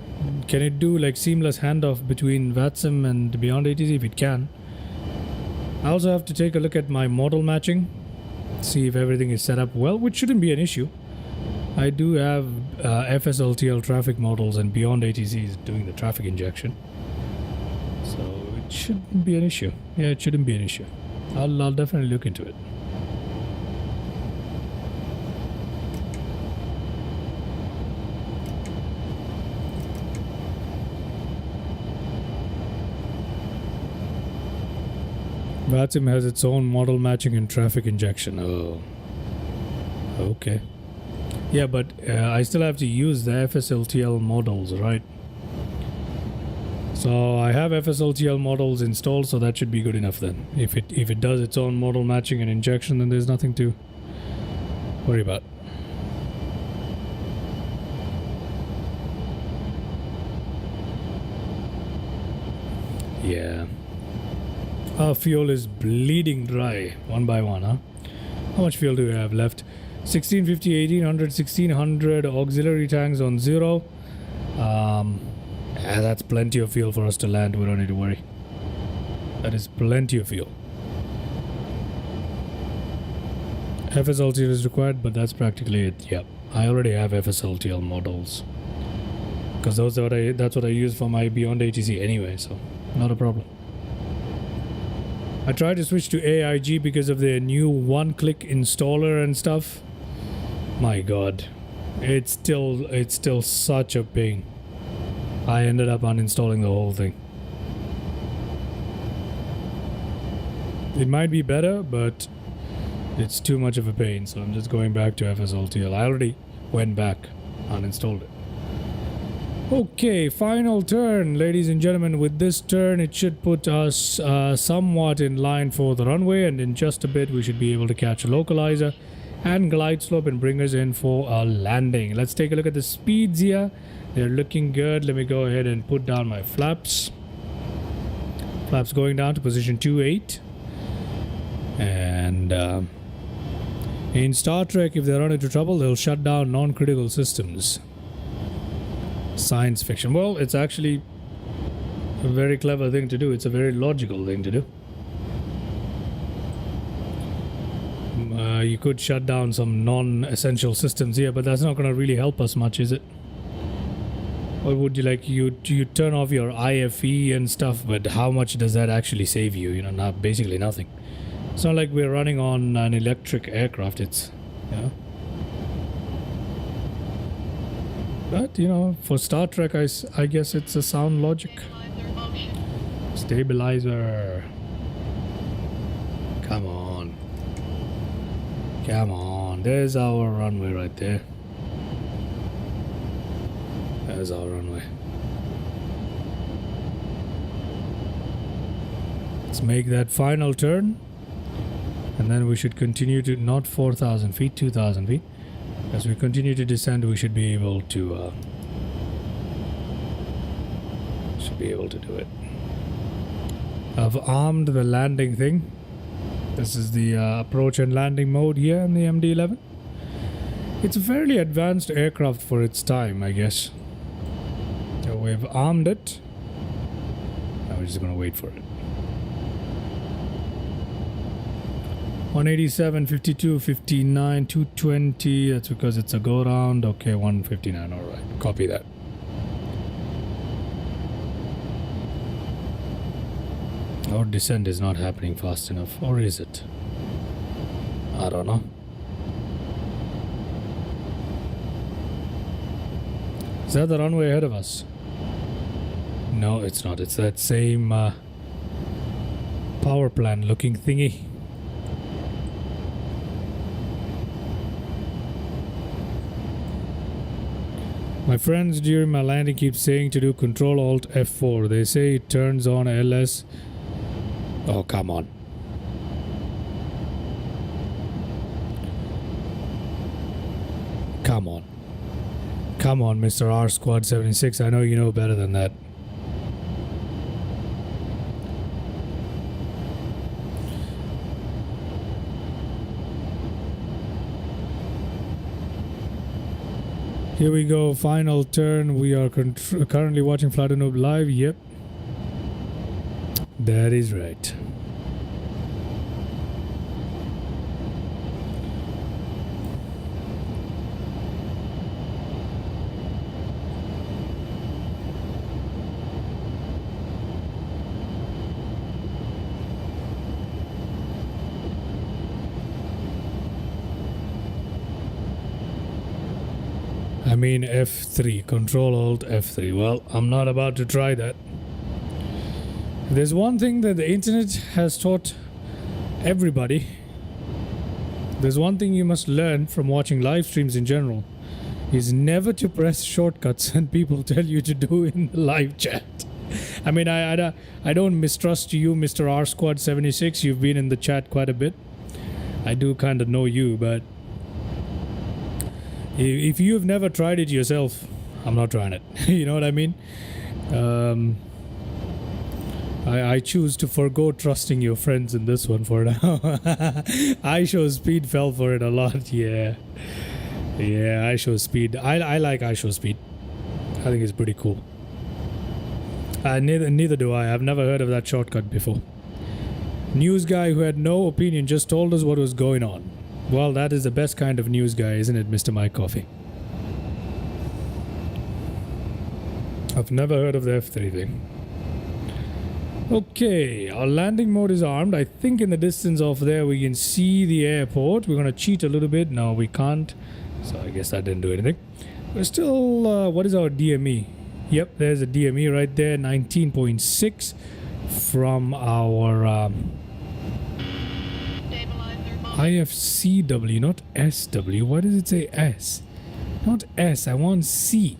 Can it do like seamless handoff between VATSIM and Beyond ATC? If it can. I also have to take a look at my model matching, see if everything is set up well, which shouldn't be an issue. I do have FSLTL traffic models and beyond ATCs doing the traffic injection. So it shouldn't be an issue. Yeah, it shouldn't be an issue. I'll definitely look into it. VATSIM has its own model matching and traffic injection. Oh. Okay. Yeah, but I still have to use the FSLTL models, right? So I have FSLTL models installed, so that should be good enough then. If it does its own model matching and injection, then there's nothing to worry about. Yeah. Our fuel is bleeding dry, one by one, huh? How much fuel do we have left? 1650, 1800, 1600 auxiliary tanks on 0. Yeah, that's plenty of fuel for us to land. We don't need to worry. That is plenty of fuel. FSLTL is required, but that's practically it. Yep, I already have FSLTL models because that's what I use for my Beyond ATC anyway, so not a problem. I tried to switch to AIG because of their new one-click installer and stuff. My god, it's still such a pain. I ended up uninstalling the whole thing. It might be better, but it's too much of a pain, so I'm just going back to FSLTL. I already went back, uninstalled it. Okay, final turn, ladies and gentlemen. With this turn, it should put us somewhat in line for the runway, and in just a bit we should be able to catch a localizer and glide slope and bring us in for a landing. Let's take a look at the speeds here. They're looking good. Let me go ahead and put down my flaps. Flaps going down to position 28. And in Star Trek, if they run into trouble, they'll shut down non-critical systems. Science fiction. Well, it's actually a very clever thing to do. It's a very logical thing to do. You could shut down some non-essential systems here, but that's not going to really help us much, is it? Or would you like you turn off your IFE and stuff, but how much does that actually save you? You know, basically nothing. It's not like we're running on an electric aircraft. It's, yeah. But, you know, for Star Trek, I guess it's a sound logic. Stabilizer. Come on. Come on. There's our runway right there. There's our runway. Let's make that final turn. And then we should continue to, not 4,000 feet, 2,000 feet. As we continue to descend, we should be able to do it. I've armed the landing thing. This is the approach and landing mode here in the MD-11. It's a fairly advanced aircraft for its time, I guess. So we've armed it. Now we're just going to wait for it. 187, 52, 59, 220. That's because it's a go round. Okay, 159. All right, copy that. Our descent is not happening fast enough, or is it? I don't know. Is that the runway ahead of us? No, it's not. It's that same power plant looking thingy. My friends during my landing keep saying to do Control-Alt F4. They say it turns on LS. Oh, come on. Come on. Come on, Mr. R Squad 76. I know you know better than that. Here we go, final turn. We are currently watching Flight Noob live. Yep. That is right. I mean F3, Control Alt F3. Well, I'm not about to try that. There's one thing that the internet has taught everybody. There's one thing you must learn from watching live streams in general, is never to press shortcuts and people tell you to do in the live chat. I mean, I don't mistrust you, Mr. R Squad 76. You've been in the chat quite a bit. I do kind of know you, but if you've never tried it yourself, I'm not trying it. You know what I mean? I choose to forgo trusting your friends in this one for now. iShowSpeed fell for it a lot. Yeah, iShowSpeed. I like iShowSpeed. I think it's pretty cool. Neither do I. I've never heard of that shortcut before. News guy who had no opinion just told us what was going on. Well, that is the best kind of news guy, isn't it, Mr. Mike Coffee? I've never heard of the F3 thing. Okay, our landing mode is armed. I think in the distance off there we can see the airport. We're going to cheat a little bit. No, we can't. So I guess that didn't do anything. We're still... what is our DME? Yep, there's a DME right there. 19.6 from our... IFCW, not SW. Why does it say S? Not S, I want C.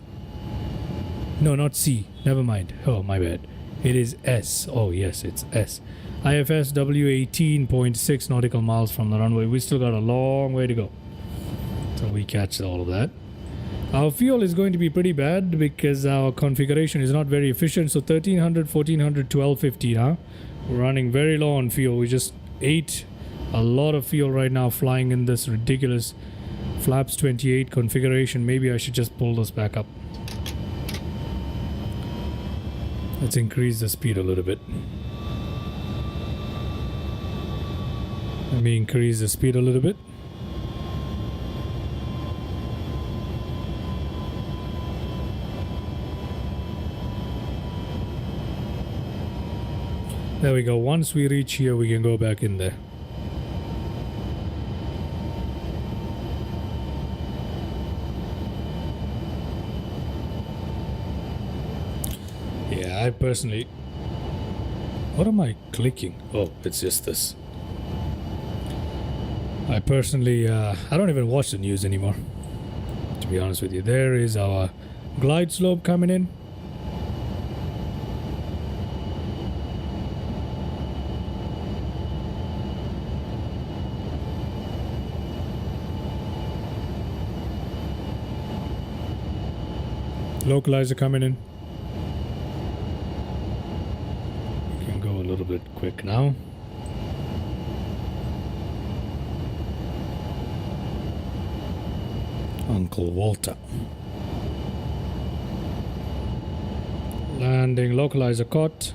No, not C. Never mind. Oh, my bad. It is S. Oh, yes, it's S. IFSW 18.6 nautical miles from the runway. We still got a long way to go. So we catch all of that. Our fuel is going to be pretty bad because our configuration is not very efficient. So 1300, 1400, 1250 now. We're running very low on fuel. We just ate a lot of fuel right now flying in this ridiculous flaps 28 configuration. Maybe I should just pull this back up. Let's increase the speed a little bit. Let me increase the speed a little bit. There we go. Once we reach here, we can go back in there. I personally... What am I clicking? Oh, it's just this. I personally... I don't even watch the news anymore, to be honest with you. There is our glide slope coming in. Localizer coming in. A little bit quick now. Uncle Walter. Landing, localizer caught.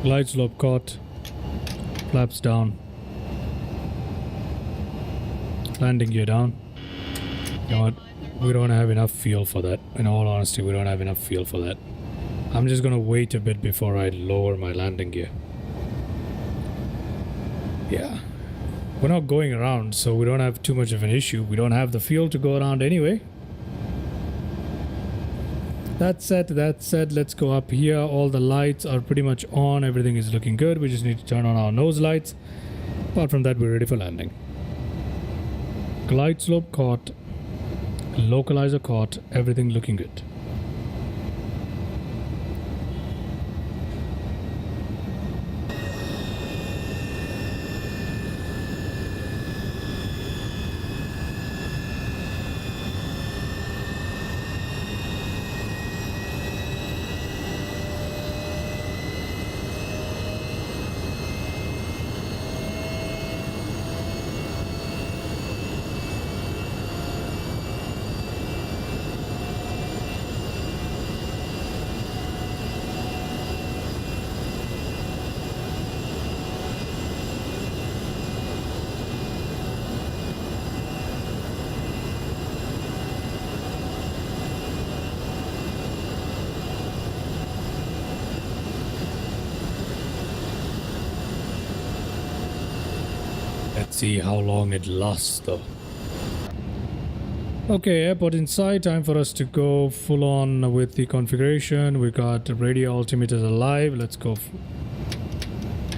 Glide slope caught. Flaps down. Landing gear down. You know what? We don't have enough fuel for that. In all honesty, we don't have enough fuel for that. I'm just gonna wait a bit before I lower my landing gear. Yeah. We're not going around, so we don't have too much of an issue. We don't have the fuel to go around anyway. That said, let's go up here. All the lights are pretty much on. Everything is looking good. We just need to turn on our nose lights. Apart from that, we're ready for landing. Glide slope caught. Localizer caught. Everything looking good. Let's see how long it lasts though. Okay, airport in sight. Time for us to go full on with the configuration. We got radio altimeters alive. Let's go.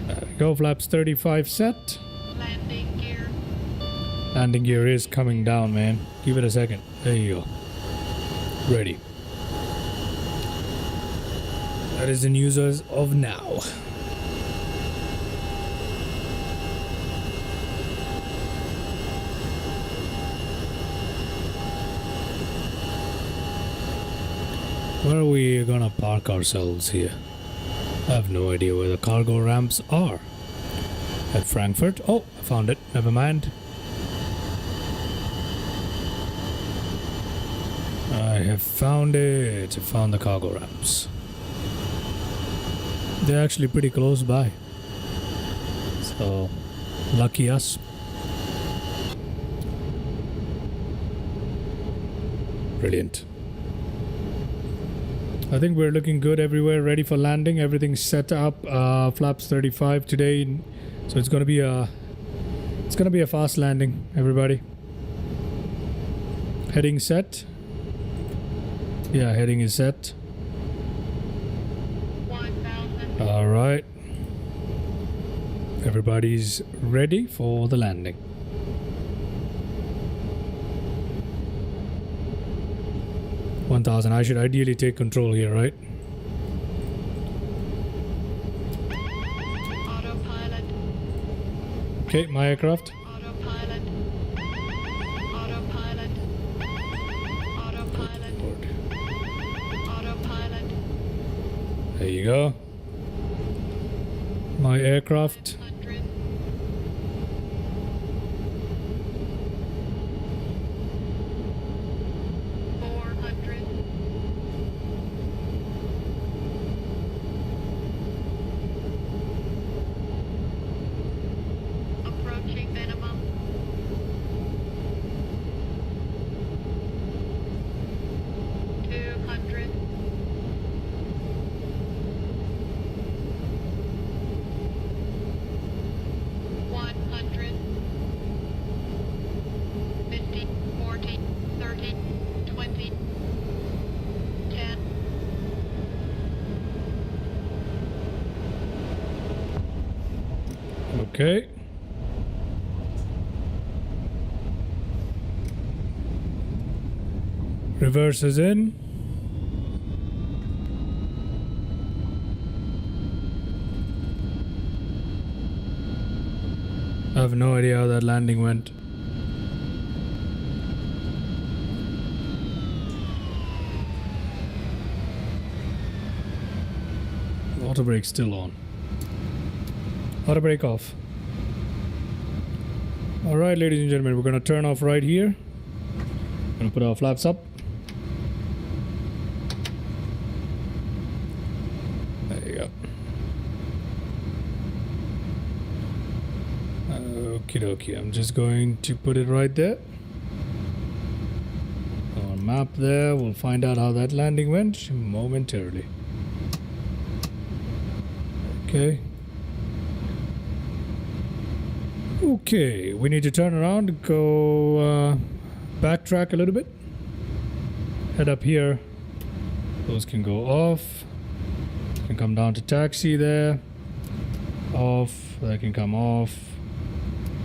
There we go. Flaps 35 set. Landing gear. Landing gear is coming down, man. Give it a second. There you go. Ready. That is the news as of now. Where are we gonna park ourselves here? I have no idea where the cargo ramps are. At Frankfurt? Oh, I found it. Never mind. I have found it. I found the cargo ramps. They're actually pretty close by. So, lucky us. Brilliant. I think we're looking good everywhere, ready for landing. Everything's set up. Flaps 35 today, so it's gonna be a fast landing. Everybody, heading set. Yeah, heading is set. 1,000. All right, everybody's ready for the landing. $1,000. I should ideally take control here, right? Autopilot. Okay, my aircraft. Autopilot. Autopilot. Autopilot. Board. Autopilot. There you go. My aircraft. 100. Approaching minimum. 200. 100. 50, 40, 30, 20, 10. Okay. Reverse is in. I have no idea how that landing went. Auto brake still on. Auto brake off. Alright, ladies and gentlemen, we're gonna turn off right here. Gonna put our flaps up. There you go. Okie dokie, I'm just going to put it right there. On map there, we'll find out how that landing went momentarily. Okay. Okay, we need to turn around, go backtrack a little bit. Head up here. Those can go off. Can come down to taxi there. Off. That can come off.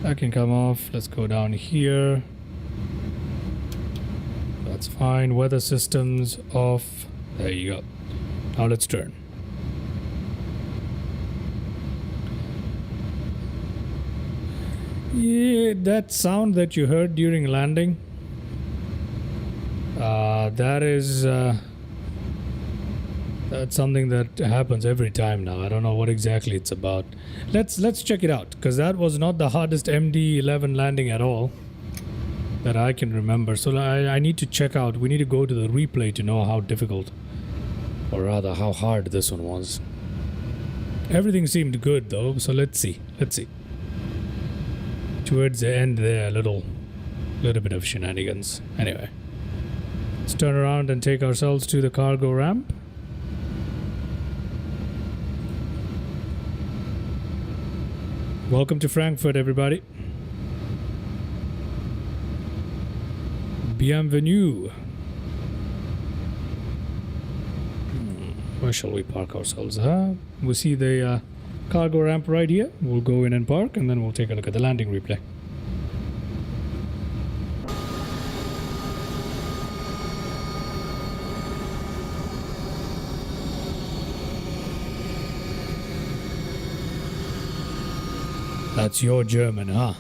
That can come off. Let's go down here. That's fine. Weather systems off. There you go. Now let's turn. Yeah, that sound that you heard during landing, that's something that happens every time now. I don't know what exactly it's about. Let's check it out, because that was not the hardest MD-11 landing at all that I can remember. So I need to check out. We need to go to the replay to know how difficult, or rather how hard this one was. Everything seemed good though, so let's see. Towards the end there, a little bit of shenanigans. Anyway, let's turn around and take ourselves to the cargo ramp. Welcome to Frankfurt, everybody. Bienvenue. Where shall we park ourselves? We see the cargo ramp right here. We'll go in and park, and then we'll take a look at the landing replay. That's your German, huh?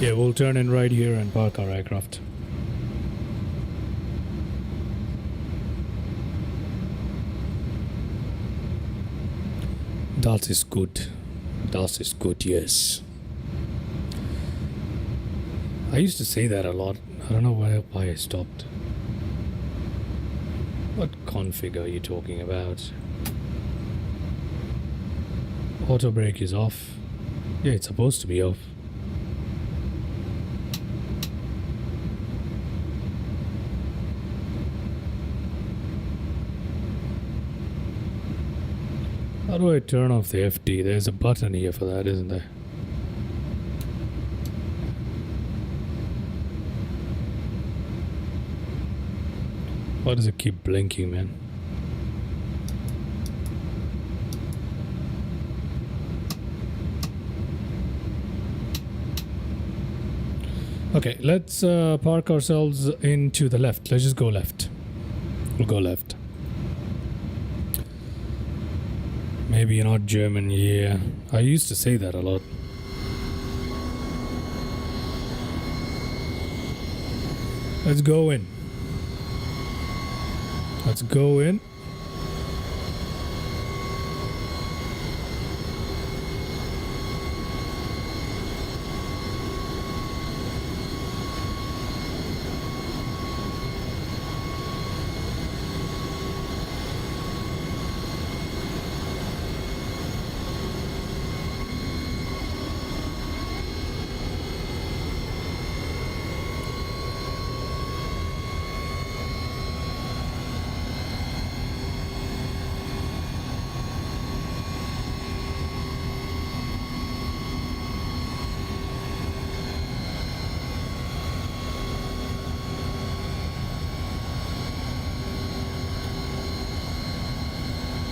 Yeah, we'll turn in right here and park our aircraft. That is good. That is good, yes. I used to say that a lot. I don't know why I stopped. What config are you talking about? Auto brake is off. Yeah, it's supposed to be off. How do I turn off the FD? There's a button here for that, isn't there? Why does it keep blinking, man? Okay, let's park ourselves into the left. Let's just go left. We'll go left. Maybe you're not German, yeah. I used to say that a lot. Let's go in. Let's go in.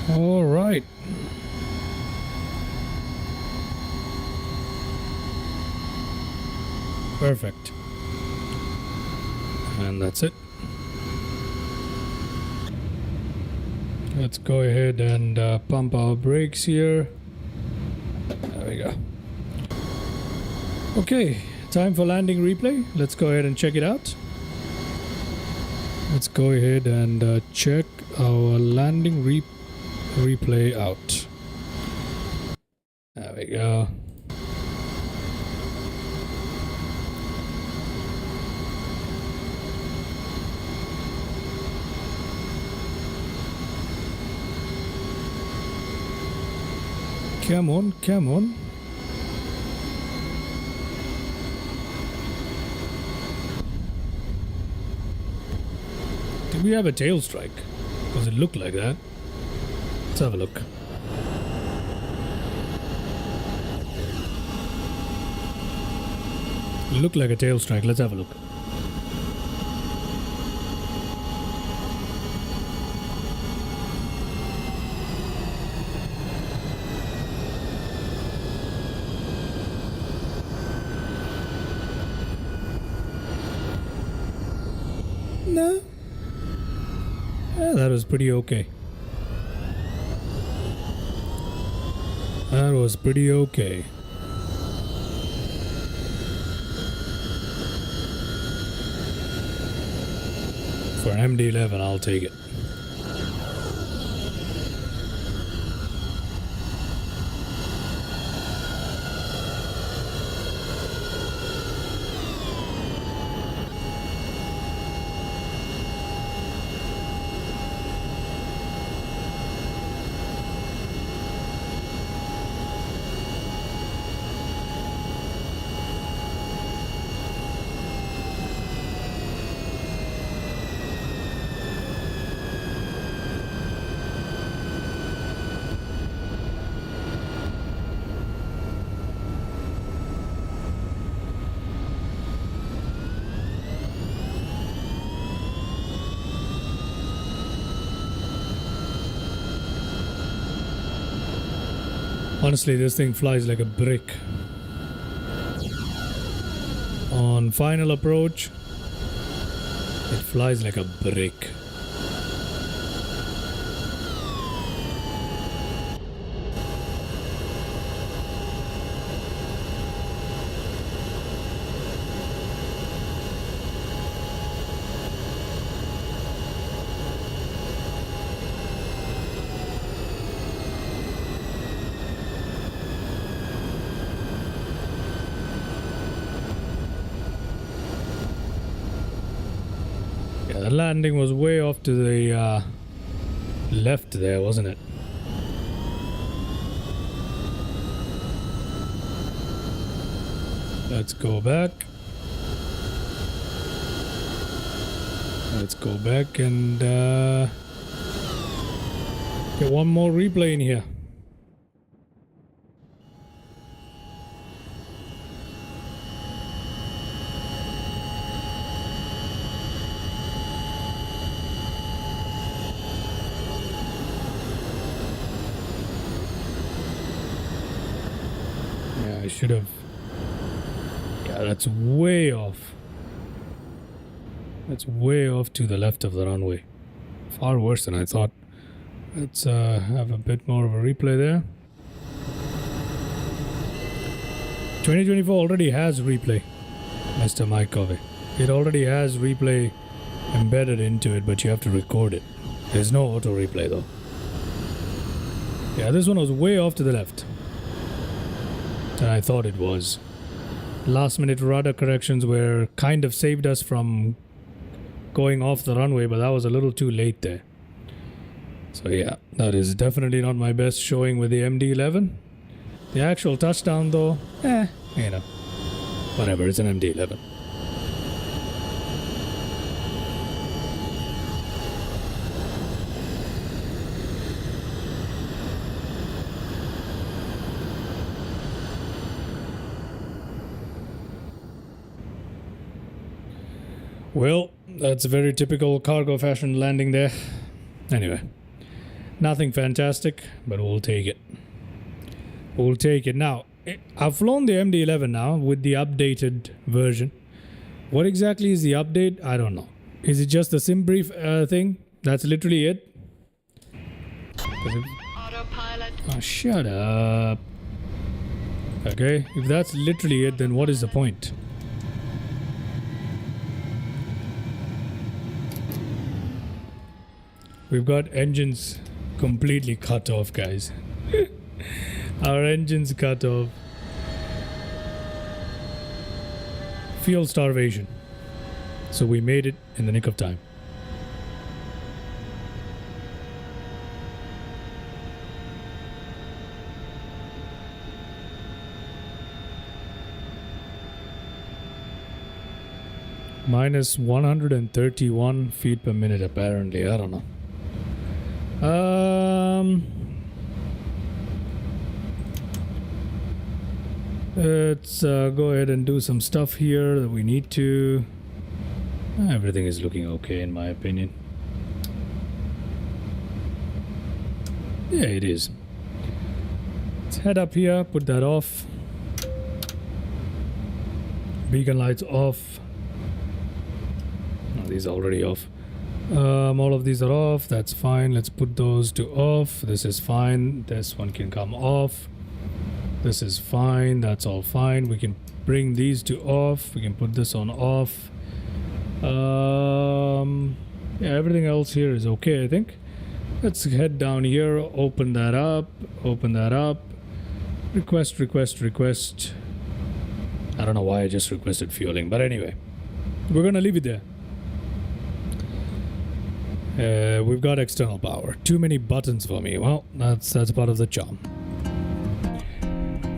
All right. Perfect. And that's it. Let's go ahead and pump our brakes here. There we go. Okay, time for landing replay. Let's go ahead and check it out. Let's go ahead and check our landing replay out. There we go. Come on, come on. Did we have a tail strike? Does it look like that? Let's have a look. It looked like a tail strike. Let's have a look. No. Yeah, that was pretty okay. That was pretty okay. For an MD-11, I'll take it. Honestly, this thing flies like a brick. On final approach, it flies like a brick. The landing was way off to the left there, wasn't it? Let's go back. Let's go back and get one more replay in here. I should have. Yeah, that's way off. That's way off to the left of the runway. Far worse than I thought. Let's have a bit more of a replay there. 2024 already has replay, Mr. Mike Covey. It already has replay embedded into it, but you have to record it. There's no auto replay though. Yeah, this one was way off to the left than I thought it was. Last minute rudder corrections were kind of saved us from going off the runway, but that was a little too late there. So yeah, that is definitely not my best showing with the MD-11. The actual touchdown though, you know, whatever, it's an MD-11. Well, that's a very typical cargo fashion landing there. Anyway, nothing fantastic, but we'll take it. We'll take it. Now, I've flown the MD-11 now with the updated version. What exactly is the update? I don't know. Is it just the SimBrief thing? That's literally it? Autopilot. Oh, shut up. Okay, if that's literally it, then what is the point? We've got engines completely cut off, guys. Our engines cut off. Fuel starvation. So we made it in the nick of time. Minus 131 feet per minute, apparently. I don't know. Let's go ahead and do some stuff here that we need to. Everything is looking okay in my opinion. Yeah, it is. Let's head up here, put that off. Beacon lights off. Oh, these are already off. All of these are off. That's fine. Let's put those to off. This is fine. This one can come off. This is fine. That's all fine. We can bring these to off. We can put this on off. Yeah, everything else here is okay, I think. Let's head down here. Open that up. Open that up. Request, request, request. I don't know why I just requested fueling, but anyway, we're gonna leave it there. We've got external power. Too many buttons for me. Well, that's part of the charm.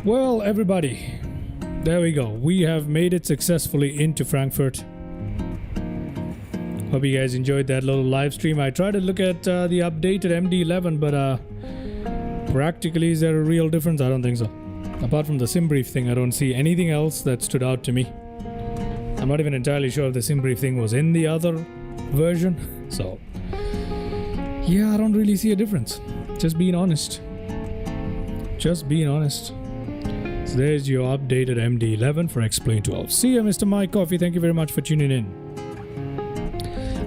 Well, everybody, there we go. We have made it successfully into Frankfurt. Hope you guys enjoyed that little live stream. I tried to look at the updated MD-11, but practically is there a real difference? I don't think so. Apart from the SimBrief thing, I don't see anything else that stood out to me. I'm not even entirely sure if the SimBrief thing was in the other version. So yeah, I don't really see a difference. Just being honest. Just being honest. So there's your updated MD-11 for X-Plane 12. See ya, Mr. Mike Coffee. Thank you very much for tuning in.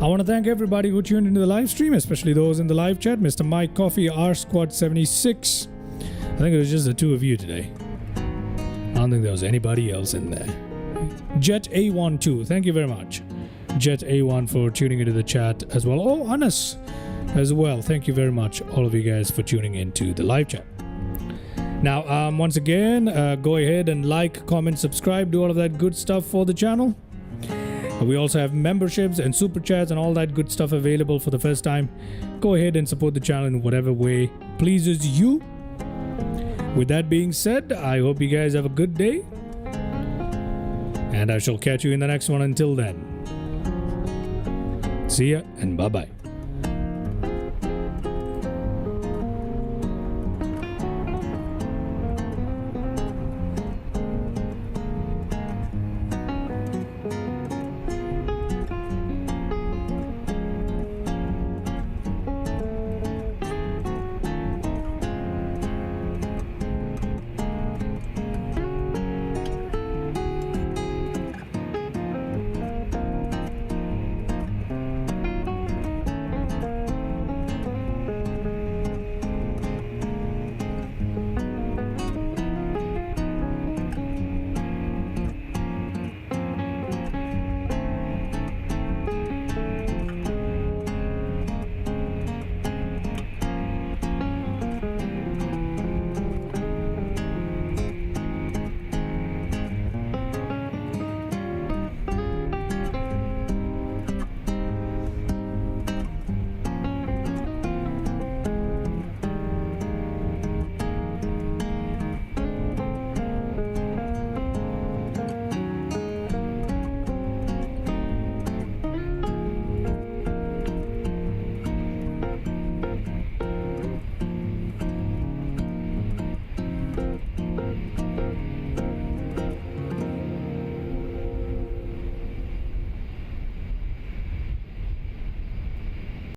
I want to thank everybody who tuned into the live stream, especially those in the live chat. Mr. Mike Coffee, R Squad 76. I think it was just the two of you today. I don't think there was anybody else in there. Jet A12, thank you very much. Jet A1 for tuning into the chat as well. Oh, Anas as well. Thank you very much, all of you guys, for tuning into the live chat. Now, once again, go ahead and like, comment, subscribe, do all of that good stuff for the channel. We also have memberships and super chats and all that good stuff available for the first time. Go ahead and support the channel in whatever way pleases you. With that being said, I hope you guys have a good day. And I shall catch you in the next one. Until then, see ya and bye-bye.